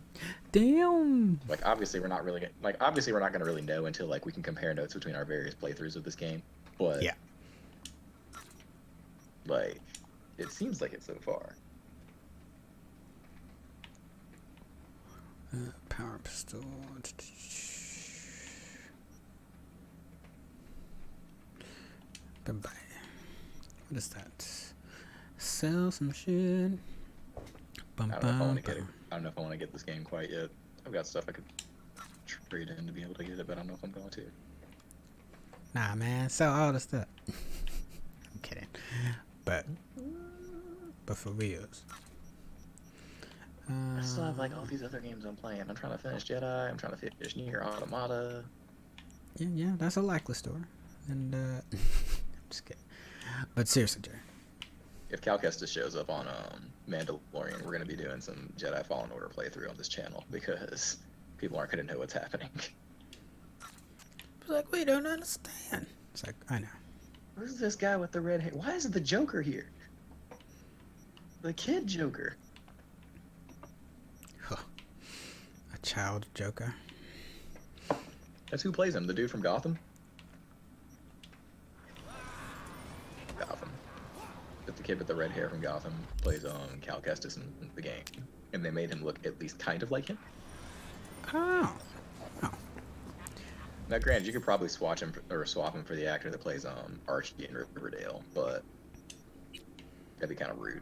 A: Damn.
C: Like obviously we're not gonna really know until like we can compare notes between our various playthroughs of this game. But
A: Yeah.
C: Like it seems like it so far.
A: Power pistol. Bye-bye. What is that? Sell some shit. Bum,
C: I don't know if I want to
A: bum,
C: get it.
A: bum.
C: I don't know if I want to get this game quite yet. I've got stuff I could trade in to be able to get it, but I don't know if I'm going to.
A: Nah, man. Sell all the stuff. I'm kidding. But for reals.
C: I still have like all these other games I'm playing. I'm trying to finish Jedi. I'm trying to finish Nier Automata.
A: Yeah, that's a likely store. And I'm just kidding. But seriously, Jerry.
C: If Cal Kestis shows up on Mandalorian, we're gonna be doing some Jedi Fallen Order playthrough on this channel because people aren't gonna know what's happening.
A: It's like, we don't understand. It's like, I know.
C: Who's this guy with the red hair? Why is it the Joker here? The kid Joker.
A: Huh. A child Joker.
C: That's who plays him. The dude from Gotham. Gotham. But the kid with the red hair from Gotham plays Cal Kestis in the game, and they made him look at least kind of like him.
A: Oh.
C: Now, granted, you could probably swap him for the actor that plays Archie in Riverdale, but that'd be kind of rude.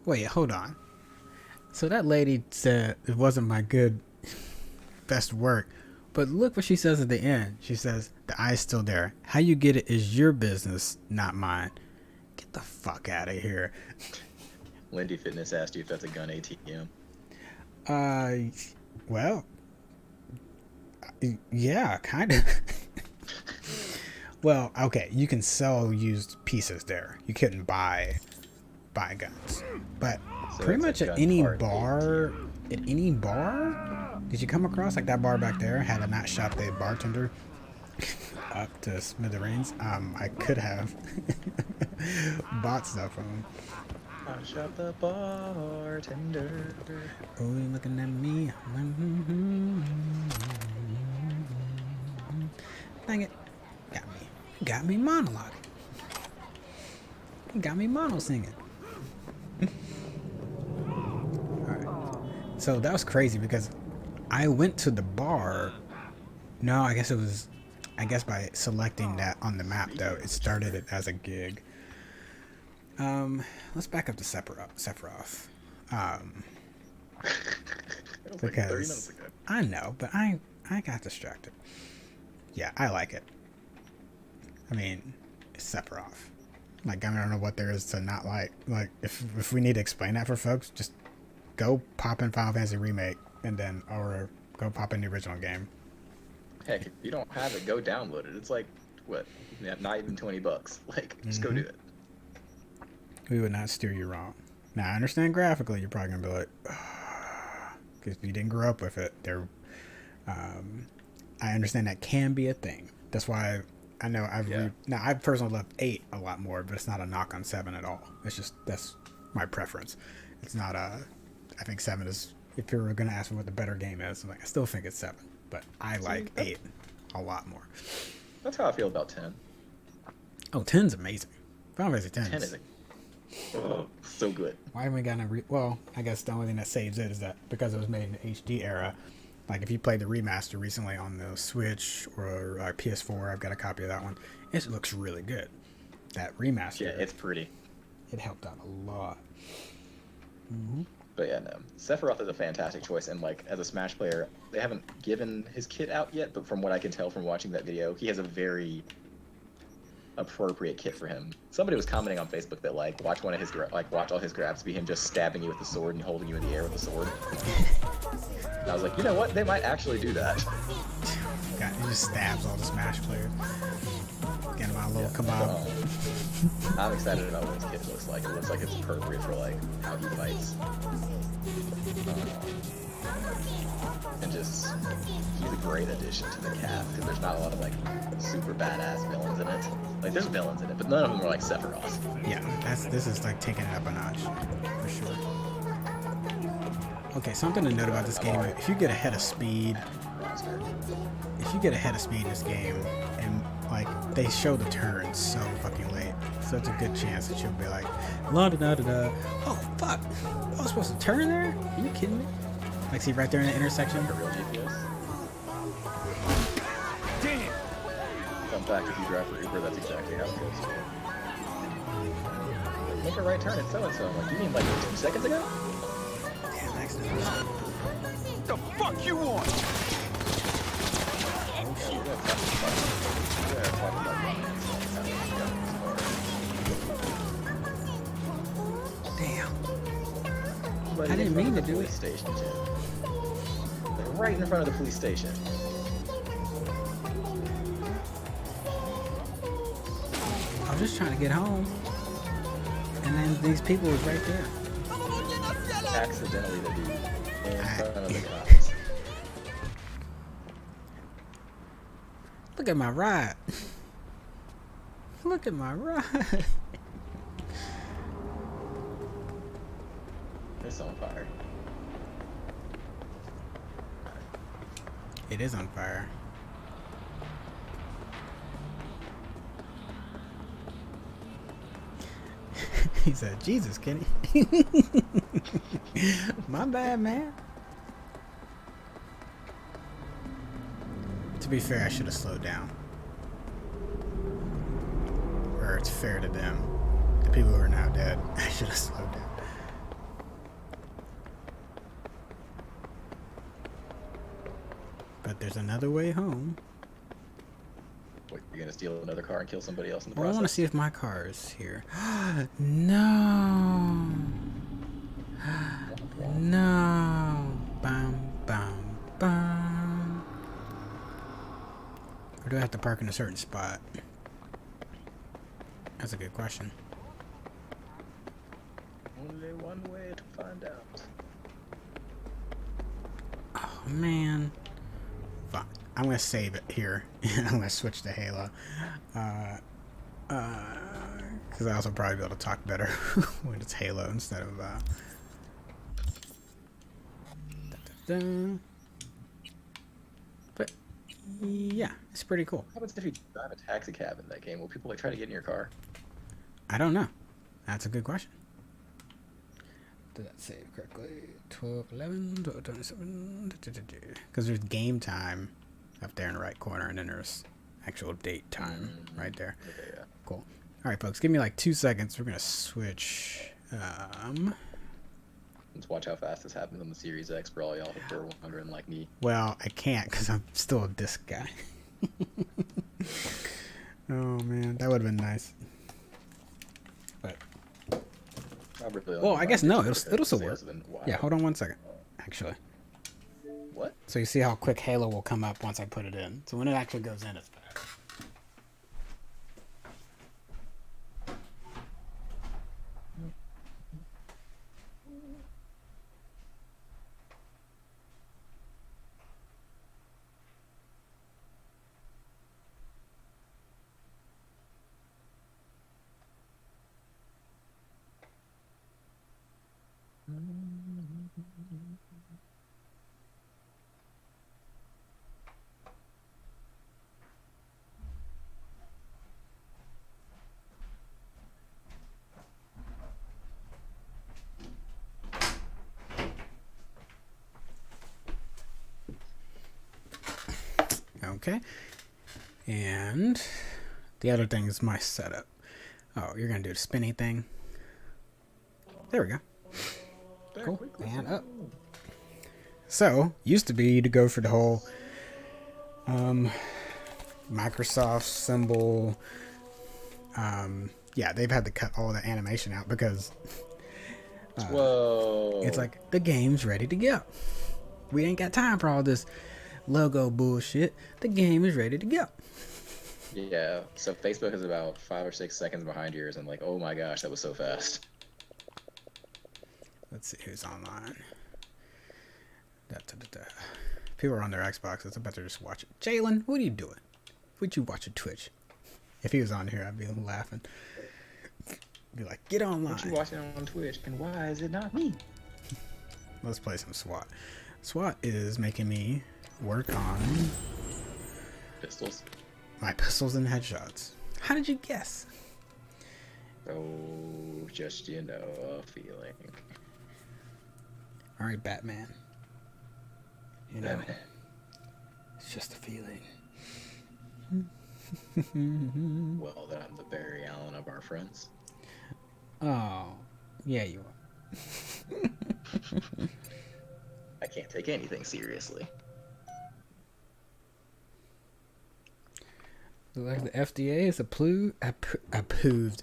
A: Wait, hold on. So that lady said it wasn't my best work. But look what she says at the end. She says, the eye's still there. How you get it is your business, not mine. Get the fuck out of here.
C: Lindy Fitness asked you if that's a gun ATM.
A: Well, yeah, kind of. Well, okay, you can sell used pieces there. You couldn't buy guns. But
C: So
A: pretty
C: it's
A: much
C: a
A: at
C: gun
A: any
C: part
A: bar, did you come across, like that bar back there, had I not shot the bartender, up to smithereens. I could have bought stuff from him.
C: I shot the bartender.
A: Oh, you looking at me? Dang it. Got me monologue. Got me mono singing. Alright. So that was crazy because I went to the bar. No, I guess by selecting that on the map though, it started it as a gig. Let's back up to Sephiroth. Because
C: 30 minutes ago.
A: I know, but I got distracted. Yeah, I like it. I mean, it's Sephiroth. Like, I don't know what there is to not like. Like, if we need to explain that for folks, just go pop in Final Fantasy Remake or go pop in the original game.
C: Heck, if you don't have it, go download it. It's like, what? Not even $20. Like, just go do it.
A: We would not steer you wrong. Now, I understand graphically, you're probably going to be like, because you didn't grow up with it. I understand that can be a thing. That's why I know I personally love 8 a lot more, but it's not a knock on 7 at all. It's just, that's my preference. It's not I think 7 is, if you're going to ask me what the better game is, I'm like, I still think it's 7, but I like 8 a lot more.
C: That's how I feel about 10.
A: Oh, 10's amazing. Final Fantasy 10
C: is so good.
A: Why haven't we gotten well, I guess the only thing that saves it is that because it was made in the HD era, like if you played the remaster recently on the Switch or PS4, I've got a copy of that one. It looks really good. That remaster.
C: Yeah, it's pretty.
A: It helped out a lot.
C: But yeah, no. Sephiroth is a fantastic choice, and like as a Smash player, they haven't given his kit out yet, but from what I can tell from watching that video, he has a very appropriate kit for him. Somebody was commenting on Facebook that like watch all his grabs be him just stabbing you with the sword and holding you in the air with the sword. And I was like, you know what? They might actually do that.
A: God, he just stabs all the Smash players. Get him out a little kebab.
C: I'm excited about what his kit looks like. It looks like it's appropriate for like how he fights. And just, he's a great addition to the cast because there's not a lot of like super badass villains in it. Like there's villains in it, but none of them are like Sephiroth.
A: Yeah, this is like taking it up a notch for sure. Okay, something to note about this game: if you get ahead of speed, in this game, and like they show the turns so fucking late, so it's a good chance that you'll be like, la da da da da. Oh fuck! I was supposed to turn there? Are you kidding me? Like, see right there in the intersection.
C: A real GPS.
F: Damn!
C: Fun fact: if you drive for Uber, that's exactly how it goes. Make a right turn at so and so. Like, you mean like 2 seconds ago?
A: Damn, accident.
F: The fuck you want?
A: Damn. I didn't mean to do it.
C: Station, like right in front of the police station.
A: I was just trying to get home, and then these people was right there.
C: Accidentally, the dude in front of the cops.
A: Look at my ride. Look at my ride.
C: It's on fire.
A: It is on fire. He said, Jesus, Kenny. My bad, man. To be fair, I should have slowed down. Or it's fair to them. The people who are now dead. I should have slowed down. But there's another way home.
C: What, you're gonna steal another car and kill somebody else in the
A: Well, I
C: process?
A: want to see if my car is here. No. No. Bam, bam, bam. Or do I have to park in a certain spot? That's a good question.
C: Only one way to find out.
A: Oh, man. Fuck. I'm gonna save it here. I'm gonna switch to Halo. Because I also probably be able to talk better when it's Halo instead of But yeah, it's pretty cool.
C: What happens if you drive a taxi cab in that game? Will people like try to get in your car?
A: I don't know. That's a good question. Did that save correctly? 12, 11, 12, 27. Because there's game time up there in the right corner, and then there's actual date time right there.
C: Okay, yeah.
A: Cool. All right, folks, give me like 2 seconds. We're gonna switch.
C: Let's watch how fast this happens on the Series X for all y'all who are wondering like me.
A: Well, I can't because I'm still a disc guy. Oh man, that would have been nice. But well, I guess no, it'll still work. Yeah, hold on 1 second. Actually.
C: What?
A: So you see how quick Halo will come up once I put it in. So when it actually goes in, it's fast. Okay. And the other thing is my setup. Oh, you're going to do the spinny thing. There we go. Cool. And up. So, used to be to go for the whole Microsoft symbol. Yeah, they've had to cut all the animation out because
C: Whoa.
A: it's like the game's ready to go. We ain't got time for all this logo bullshit. The game is ready to go.
C: Yeah, so Facebook is about 5 or 6 seconds behind yours, and like, oh my gosh, that was so fast.
A: Let's see who's online. People are on their Xboxes. I better just watch it. Jalen, what are you doing? Would you watch a Twitch? If he was on here, I'd be laughing. Be like, get online.
C: What you watching on Twitch, and why is it not me?
A: Let's play some SWAT. SWAT is making me work on
C: Pistols.
A: my pistols and headshots. How did you guess?
C: Oh, just, you know, a feeling.
A: All right, Batman. You know,
C: Batman.
A: it's just a feeling.
C: Well, then I'm the Barry Allen of our friends.
A: Oh, yeah, you are.
C: I can't take anything seriously.
A: Like the FDA is approved. Approved.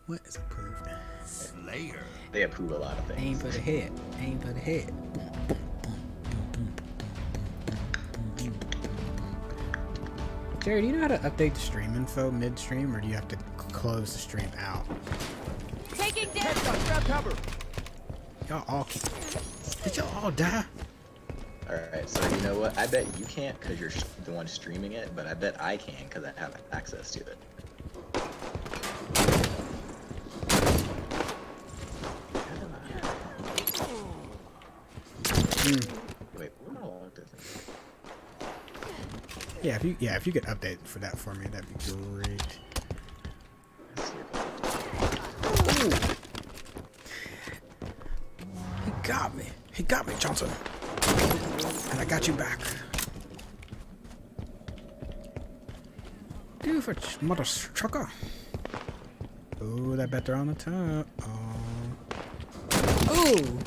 A: What is approved?
F: Slayer.
C: They approve a lot of
A: Aim
C: things.
A: for the head. Aim for the head. Jerry, do you know how to update the stream info mid-stream, or do you have to close the stream out?
E: Taking damage.
F: Headshot, grab cover.
A: Y'all all... Did y'all all die?
C: Alright, so you know what? I bet you can't because you're the one streaming it, but I bet I can because I have access to it. Wait, what am I logged as?
A: Yeah, if you could update for that for me, that'd be great.
C: Let's see if I
A: He got me, Johnson. And I got you back. Do for mother trucker. Ooh, that bet they're on the top. Oh. Ooh.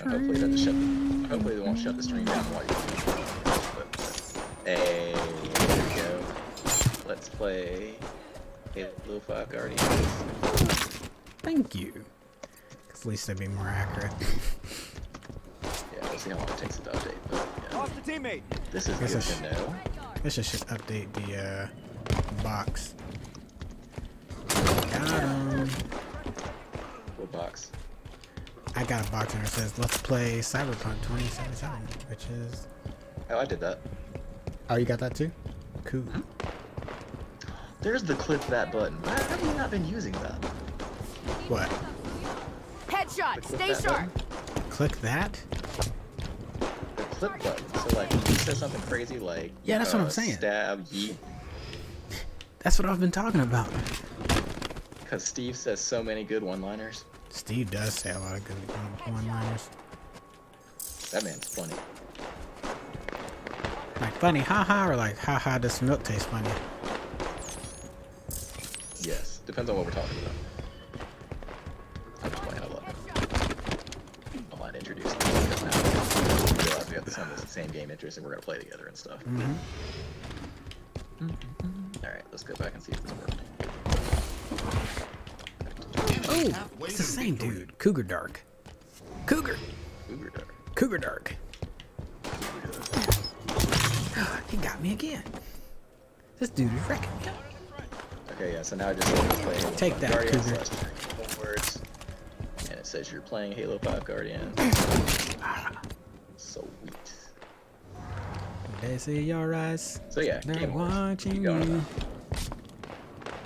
C: hopefully that hopefully they won't shut the stream down while you're hey, there we go. Let's play Halo 5 Guardians.
A: Thank you. At least they'd be more accurate.
C: Yeah, we'll see how long it takes it to update, but yeah.
F: Lost a teammate.
C: This is
A: Guess
C: good
A: I should-
C: to know.
A: This should update the box. Got him.
C: What box?
A: I got a box in there that says, let's play Cyberpunk 2077, which is...
C: Oh, I did that.
A: Oh, you got that too? Cool.
C: There's the click that button. Why have you not been using that?
A: What?
E: Headshot.
C: The click
E: Stay
C: that
E: sharp.
C: button?
A: Click that?
C: The click button. So like, when you say something crazy like,
A: Yeah, that's what I'm saying.
C: Stab, yeet.
A: That's what I've been talking about.
C: Because Steve says so many good one-liners.
A: Steve does say a lot of good one-liners.
C: That man's funny.
A: Like funny, haha, or like haha, this milk tastes funny.
C: Yes, depends on what we're talking about. I'm just playing. I love it. I might introduce him because now we realize we have some of the same game interests and we're gonna play together and stuff. All right, let's go back and see if this worked.
A: Oh, it's the same dude. Cougar Dark. Cougar.
C: Cougar Dark.
A: Cougar Dark. He got me again. This dude is wrecking me.
C: Okay, yeah. So now I just want to play Halo
A: Take
C: 5
A: that,
C: Guardian
A: Cougar.
C: / words, and it says you're playing Halo 5 Guardian. Sweet.
A: They see your eyes.
C: So yeah,
A: They're
C: game over.
A: watching
C: Keep going
A: you.
C: about.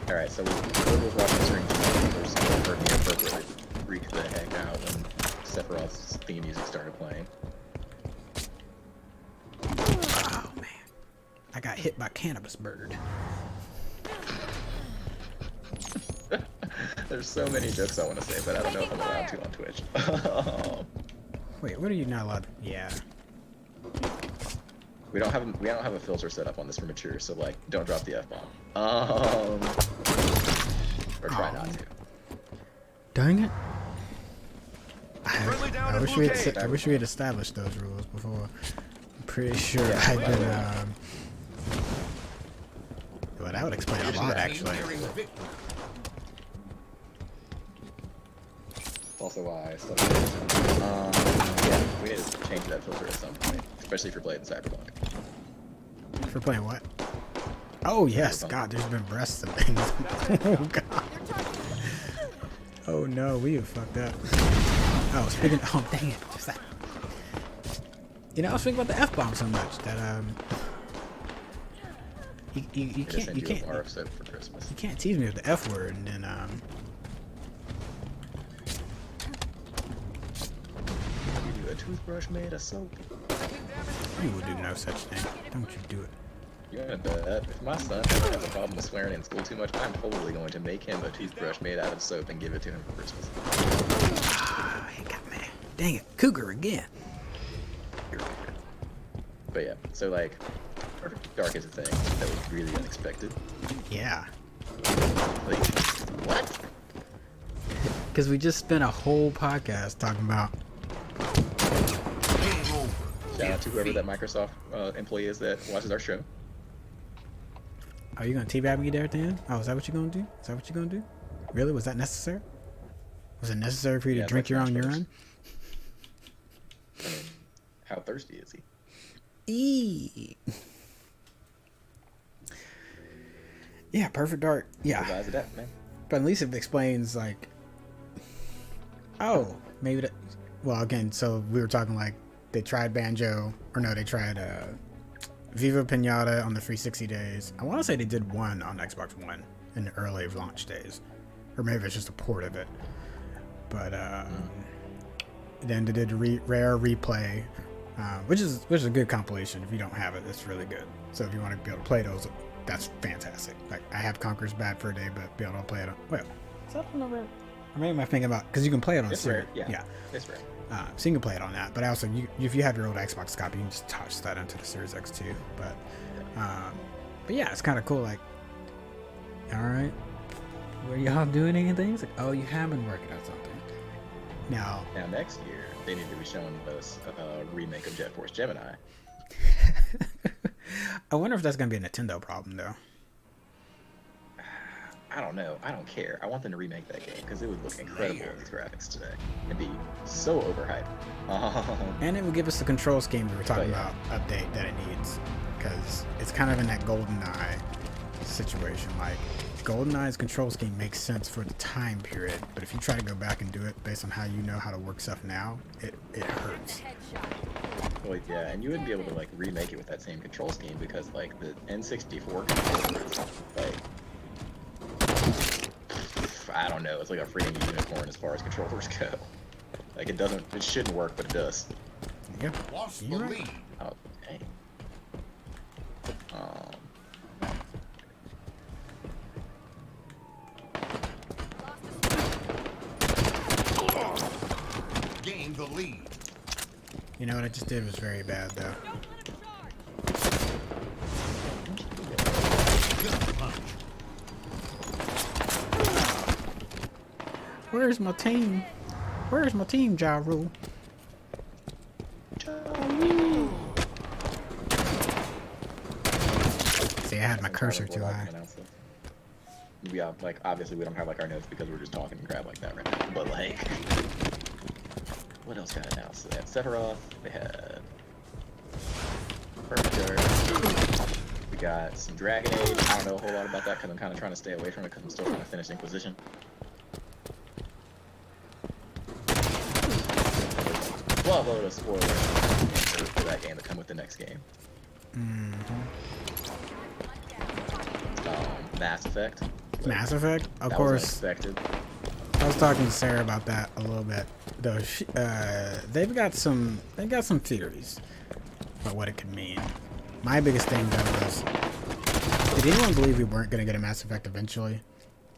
C: All right, so we're watching the screen. There's some appropriately freaked the heck out when Sephiroth's theme music started playing.
A: Oh man, I got hit by cannabis bird.
C: There's so many jokes I want to say, but I don't know if I'm allowed to on Twitch.
A: Wait, what are you not allowed? Yeah.
C: we don't have a filter set up on this for mature, so like don't drop the F-bomb. Or try not to.
A: Dang it.
F: Friendly down
A: I
F: at
A: wish
F: Blue
A: we
F: Gate.
A: had. I wish we had established those rules before. I'm pretty sure
C: Yeah,
A: I'd
C: well,
A: been. Well, that would explain a lot, actually.
C: Also why stuff. Yeah, we need to change that filter at some point, especially if you're playing Cyberpunk.
A: For playing what? Oh yes, God, there's been breasts and things. Oh God. Oh no, we have fucked up. Oh, speaking. Oh dang it! Just that. You know, I was thinking about the F-bomb so much that you can't
C: A bar of soap for Christmas.
A: you can't tease me with the F word and then
C: Give you a toothbrush made of soap.
A: you would do no such thing. Don't you do it.
C: You wanna bet if my son ever has a problem with swearing in school too much, I'm totally going to make him a toothbrush made out of soap and give it to him for Christmas.
A: Ah, he got me. Dang it, Cougar again.
C: But yeah, so like, Perfect Dark is a thing that was really unexpected.
A: Yeah,
C: Like, what?
A: because we just spent a whole podcast talking about.
C: Shout out to whoever that Microsoft employee is that watches our show.
A: Are you gonna teabag me there at the end? Oh, is that what you're gonna do? Is that what you're gonna do? Really? Was that necessary? Was it necessary for you to
C: Yeah,
A: drink
C: that's
A: your own
C: Smash
A: urine?
C: I mean, how thirsty is he?
A: Eee. Yeah, Perfect Dark. Yeah,
C: Revise it out, man.
A: but at least it explains like. Oh, maybe that. Well, again, so we were talking like they tried Banjo, or no, they tried Viva Pinata on the free 60 days. I want to say they did one on Xbox One in the early launch days, or maybe it's just a port of it. But then they did Rare Replay, which is a good compilation. If you don't have it, it's really good. So if you want to be able to play those, that's fantastic. Like I have Conquer's Bad for a day, but be able to play it on. Well, is that on the Rare? Or maybe am I thinking about because you can play it on
C: It's
A: Siri.
C: rare, yeah. It's rare.
A: So you can play it on that, but also if you have your old Xbox copy, you can just toss that into the Series X too. But yeah, it's kind of cool. Like, all right, were y'all doing anything? It's like, oh, you have been working on something. Now
C: Next year, they need to be showing us a remake of Jet Force Gemini.
A: I wonder if that's gonna be a Nintendo problem though.
C: I don't know. I don't care. I want them to remake that game because it would look incredible with these graphics today. It'd be so overhyped.
A: And it would give us the control scheme we were talking
C: yeah.
A: about update that it needs, because it's kind of in that golden eye situation. Like GoldenEye's control scheme makes sense for the time period, but if you try to go back and do it based on how you know how to work stuff now, it hurts.
C: Well, yeah, and you wouldn't be able to like remake it with that same control scheme because like the N64 controllers, like I don't know, it's like a freaking unicorn as far as controllers go. Like it shouldn't work, but it does.
A: Yep. You're right.
C: Oh, dang.
H: Gain the lead.
A: You know what I just did was very bad though. Where's my team? Where's my team, Ja Rule? See, I had my cursor too high.
C: Yeah, like obviously we don't have like our notes because we're just talking and crap like that right now. But like, what else got announced? They had Sephiroth. They had Perfect. We got some Dragon Age. I don't know a whole lot about that because I'm kind of trying to stay away from it because I'm still trying to finish Inquisition. Well, a load of spoilers for that game to come with the next game. Mass Effect.
A: Mass Effect, of
C: That
A: course.
C: was unexpected.
A: I was talking to Sarah about that a little bit. Though they've got some theories about what it could mean. My biggest thing though was, did anyone believe we weren't gonna get a Mass Effect eventually?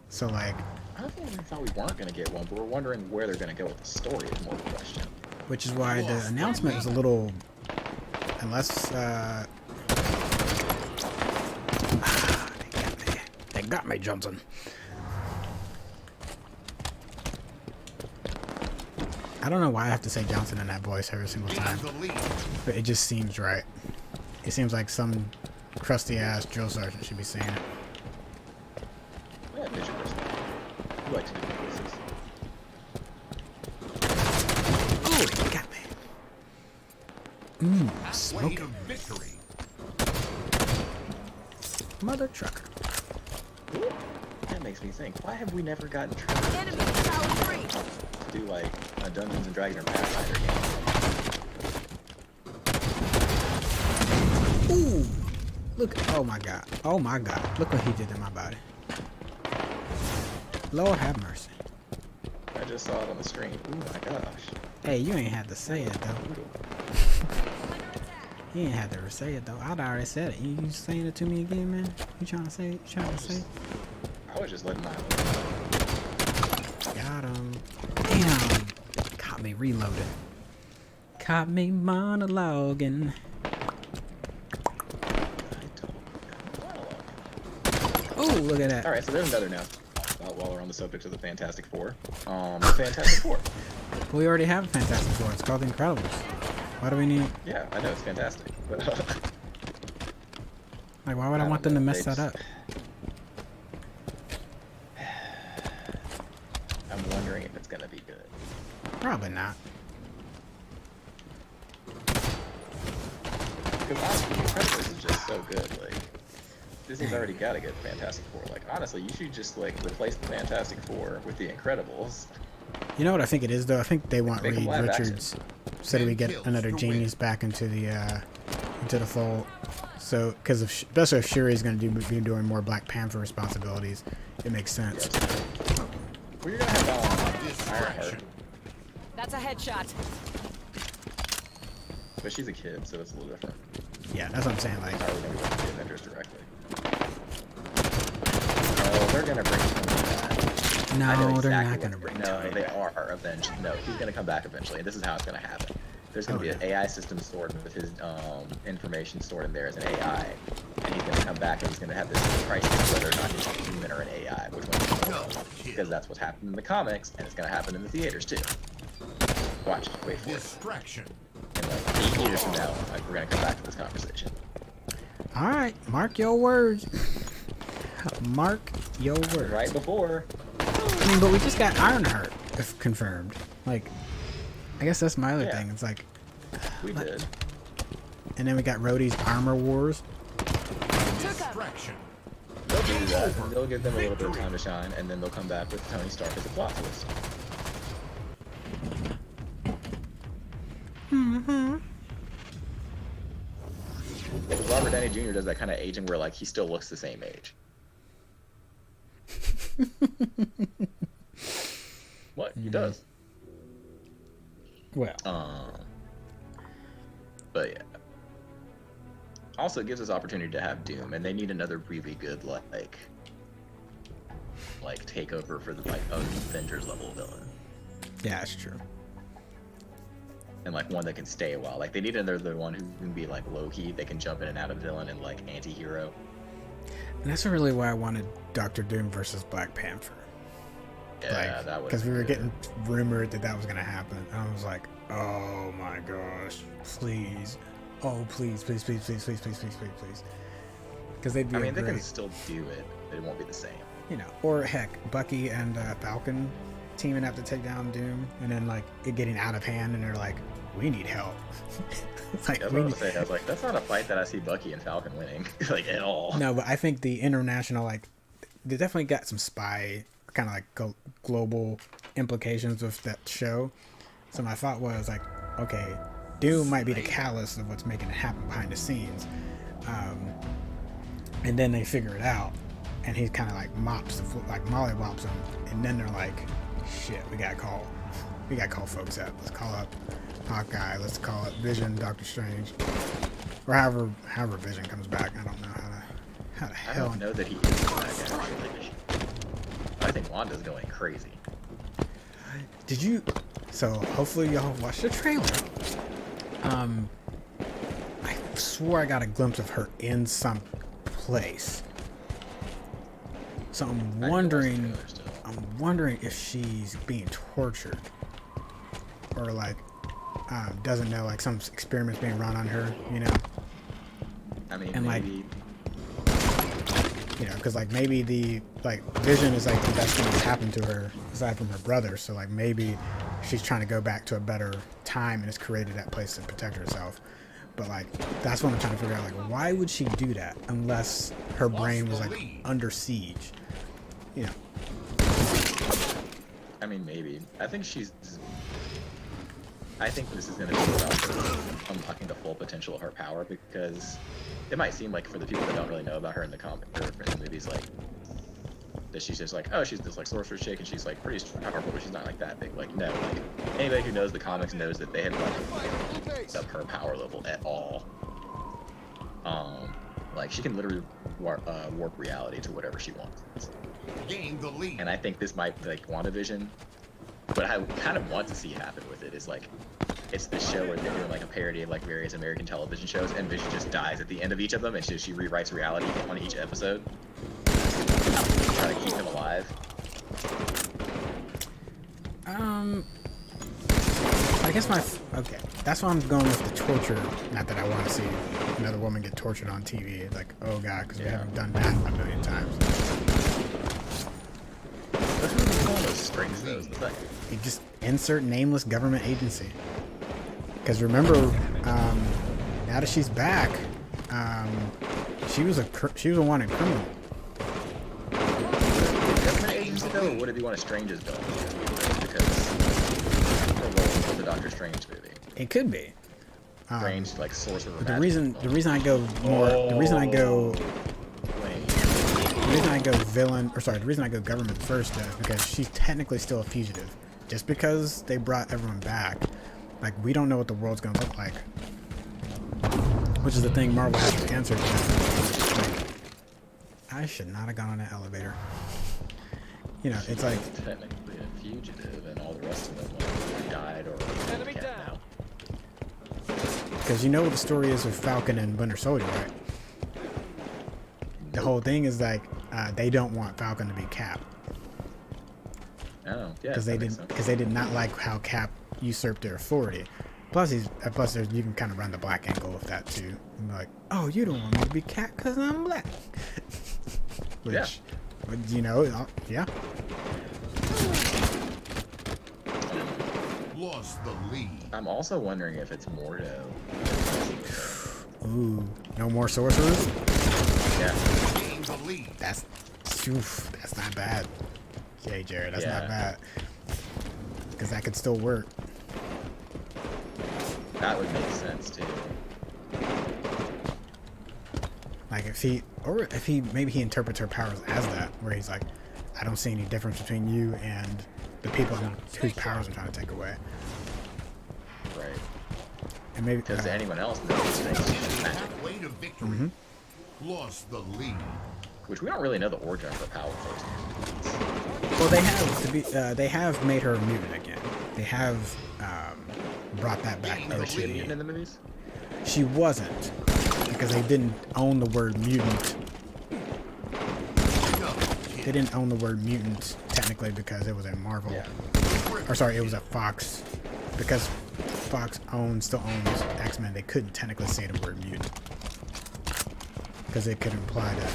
A: So like,
C: I don't think we thought we weren't gonna get one, but we're wondering where they're gonna go with the story is more the question.
A: which is why the announcement was a little, unless they got me, Johnson. I don't know why I have to say Johnson in that voice every single time, but it just seems right. It seems like some crusty ass drill sergeant should be saying it.
C: Yeah, pitch your personality. You like to do voices.
A: Oh, he got me. Smoking.
H: Victory.
A: Mother trucker.
C: That makes me think, why have we never gotten trained to do like a Dungeons and Dragons or Pathfinder game?
A: Ooh, look! Oh my god! Oh my god! Look what he did to my body. Lord have mercy.
C: I just saw it on the screen. Ooh my gosh.
A: Hey, you ain't had to say it though. You ain't had to say it though. I'd already said it. You saying it to me again, man? You trying to say it? You trying to say it?
C: I was just letting my
A: Got him. Damn. Caught me reloading. Caught me monologuing. Oh, look at that.
C: Alright, so there's another now. While we're on the subject of the Fantastic Four. Fantastic Four.
A: We already have a Fantastic Four. It's called The Incredibles. Why do we need...
C: Yeah, I know, it's fantastic. But,
A: like, why would I want them to mess that up?
C: I'm wondering if it's gonna be good.
A: Probably not.
C: Because honestly, The Incredibles is just so good. Like, Disney's already got a good Fantastic Four. Like, honestly, you should just, like, replace the Fantastic Four with The Incredibles.
A: You know what I think it is, though? I think they want
C: Make
A: Reed
C: them live
A: Richards so that we get another genius back into the fold. So, because especially if Shuri's going to be doing more Black Panther responsibilities, it makes sense.
C: Yes. Well, you're gonna have Ironheart,
G: That's a headshot.
C: but she's a kid, so it's a little different.
A: Yeah, that's what I'm saying. Like,
C: It's not really gonna be with the Avengers directly. Oh, they're gonna bring someone back. I know
A: no, they're
C: exactly
A: not going to
C: what-
A: bring
C: No,
A: Tony
C: they
A: back.
C: are eventually. No, he's gonna come back eventually, and this is how it's gonna happen. There's gonna be an AI system stored with his information stored in there as an AI, and he's gonna come back and he's gonna have this crisis whether or not he's a human or an AI, which one he's going to because that's what's happened in the comics, and it's gonna happen in the theaters too. Watch, wait for it.
H: Distraction.
C: In like 8 years from now, like, we're gonna come back to this conversation.
A: All right, mark your words. Mark your words.
C: Right before.
A: I mean, but we just got Ironheart, if confirmed. Like, I guess that's my other
C: Yeah.
A: thing. It's like,
C: We did.
A: and then we got Rhodey's Armor Wars.
H: Distraction.
C: They'll be do that, and they'll give them a little bit of time to shine, and then they'll come back with Tony Stark as a plot twist. Because Robert Downey Jr. does that kind of aging where like he still looks the same age. What? He does.
A: Well.
C: But yeah. Also, it gives us opportunity to have Doom, and they need another really good like takeover for the like Avengers level villain.
A: Yeah, that's true.
C: And like one that can stay a while. Like they need another one who can be like low key. They can jump in and out of villain and like anti-hero.
A: And that's really why I wanted Doctor Doom versus Black Panther.
C: Yeah, that was
A: because we were getting rumored that was gonna happen. And I was like, oh my gosh, please, oh please, please, please, please, please, please, please, please, please. Because they'd be.
C: I mean, they can still do it, but it won't be the same.
A: You know, or heck, Bucky and Falcon teaming up to take down Doom, and then like it getting out of hand, and they're like, we need help. It's like,
C: I was like, that's not a fight that I see Bucky and Falcon winning, like at all.
A: No, but I think the international, like, they definitely got some spy kind of like global implications with that show. So my thought was like, okay, Doom might be the catalyst of what's making it happen behind the scenes, and then they figure it out, and he kind of like mollywops him, and then they're like, shit, we gotta call folks up. Let's call up Hawkeye. Let's call up Vision, Doctor Strange, or however Vision comes back. I don't know how the hell.
C: I don't know that he is back actually. I think Wanda's going crazy.
A: Did you? So hopefully y'all watched the trailer. I swore I got a glimpse of her in some place. So I'm wondering if she's being tortured, or like doesn't know, like some experiments being run on her, you know.
C: I mean,
A: and
C: maybe.
A: You know, because like maybe the Vision is like the best thing that's happened to her aside from her brother. So like maybe she's trying to go back to a better time and has created that place to protect herself. But like that's what I'm trying to figure out. Like, why would she do that unless her brain was like under siege? You know.
C: I mean, maybe. I think this is going to be about her unlocking the full potential of her power, because it might seem like, for the people that don't really know about her in the comic or in the movies, like that she's just like, oh, she's this like sorceress chick and she's like pretty powerful, but she's not like that big. Like, no, like anybody who knows the comics knows that they have like up her power level at all. Like she can literally warp reality to whatever she wants.
H: Gain the lead.
C: And I think this might be like WandaVision. What I kind of want to see happen with it is like, it's the show where they're doing like a parody of like various American television shows, and Vision just dies at the end of each of them, and she rewrites reality on each episode, trying to keep him alive.
A: I guess okay, that's why I'm going with the torture. Not that I want to see another woman get tortured on TV. Like, oh god, because we haven't done that a million times.
C: What's really cool those strings though?
A: You just insert nameless government agency. Because remember, now that she's back, she was a wanted criminal.
C: Government agency though, or would it be one of Strange's villains? Because her role was the Doctor Strange movie.
A: It could be.
C: Strange, like sorcerer.
A: But the reason I go government first is because she's technically still a fugitive. Just because they brought everyone back, like, we don't know what the world's gonna look like. Which is the thing Marvel has to answer to. Like, I should not have gone on that elevator. You know, it's like
C: technically a fugitive, and all the rest of them died or
F: Enemy down.
A: Because you know what the story is with Falcon and Winter Soldier, right? The whole thing is like they don't want Falcon to be Cap.
C: Oh, yeah.
A: Because they did not like how Cap usurped their authority. Plus you can kind of run the black angle with that too. And be like, oh, you don't want me to be Cap because I'm black. Which,
C: yeah.
A: You know, yeah.
H: Lost the lead.
C: I'm also wondering if it's Mordo.
A: Ooh, no more sorcerers?
C: Yeah.
H: the lead.
A: That's not bad. Okay, Jared, that's not
C: Yeah.
A: bad. Because that could still work.
C: That would make sense too.
A: Like if he maybe he interprets her powers as that, where he's like, I don't see any difference between you and the people whose powers I'm trying to take away.
C: Right.
A: And maybe
C: Because anyone else knows things magic,
H: Halfway to victory. Lost the lead.
C: which we don't really know the origin of her power first.
A: well, they have made her a mutant again. They have brought that back
C: Oh,
A: into
C: is she a mutant in the movies?
A: She wasn't, because they didn't own the word mutant. They didn't own the word mutant technically because it was a Marvel, or sorry, it was a Fox. Because Fox still owns X-Men, they couldn't technically say the word mutant because it could imply that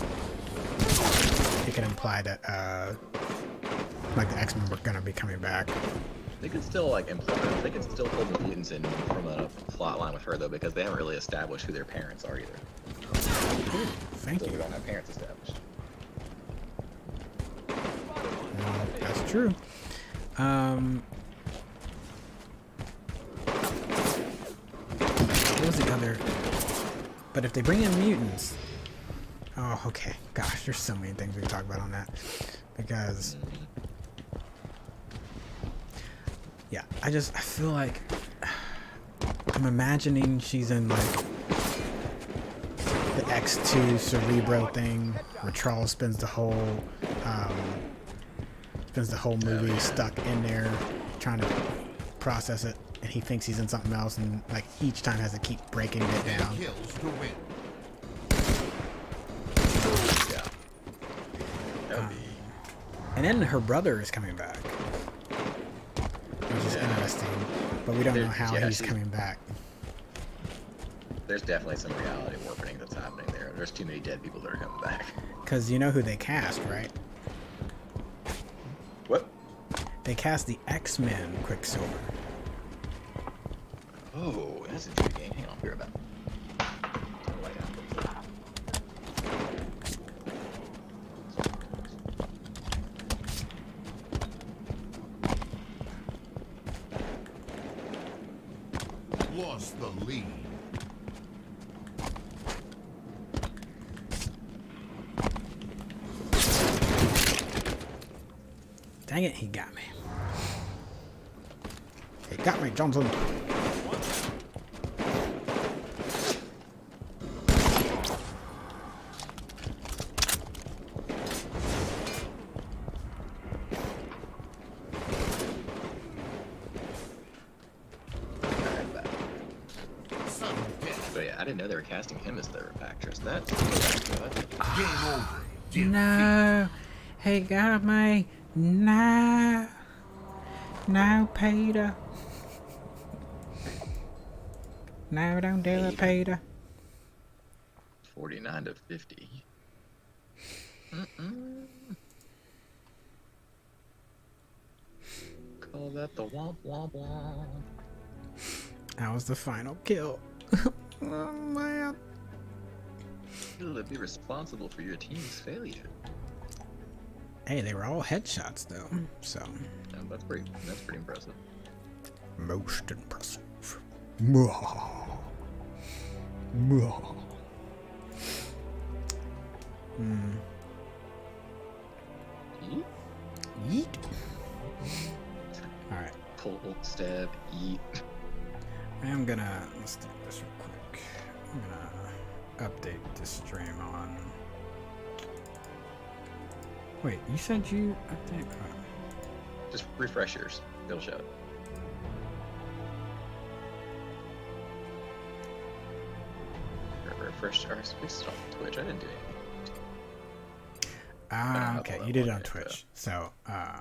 A: like the X-Men were gonna be coming back.
C: They could still like imply. They could still hold the mutants in from a plot line with her though, because they haven't really established who their parents are either.
A: Thank
C: So we
A: you.
C: don't have parents established.
A: That's true. What was the other? But if they bring in mutants, oh, okay. Gosh, there's so many things we can talk about on that. Because, yeah, I feel like I'm imagining she's in like the X2 Cerebro thing, where Charles spends the whole movie stuck in there trying to process it, and he thinks he's in something else, and like each time has to keep breaking it down.
H: Kills to win.
C: Yeah. That would be.
A: And then her brother is coming back, which is interesting, but we don't know how he's coming back.
C: There's definitely some reality warping that's happening there. There's too many dead people that are coming back.
A: Because you know who they cast, right?
C: What?
A: They cast the X-Men Quicksilver.
C: Oh, that's intriguing. Hang on, I'll be right back.
H: Lost the lead.
A: Dang it, he got me. He got me, Johnson.
C: But yeah, I didn't know they were casting him as their actress. That's good.
H: Game over. Defeat.
A: No, he got me. No, no, Peter. No, don't do it, Peter.
C: 49 to 50. Call that the womp womp womp.
A: That was the final kill. Oh man.
C: You'll be responsible for your team's failure.
A: Hey, they were all headshots though, so
C: Yeah, that's pretty impressive.
A: most impressive. Mwah. Mwah.
C: Yeet,
A: Yeet. All right,
C: pull, stab, eat.
A: I'm gonna let's do this real quick. I'm gonna update this stream on. Wait, you said you update?
C: Just refresh yours. It'll show it. Refresh our space on Twitch. I didn't do anything.
A: Ah,
C: I
A: okay,
C: don't
A: you
C: know
A: did it on
C: what it is,
A: Twitch. So,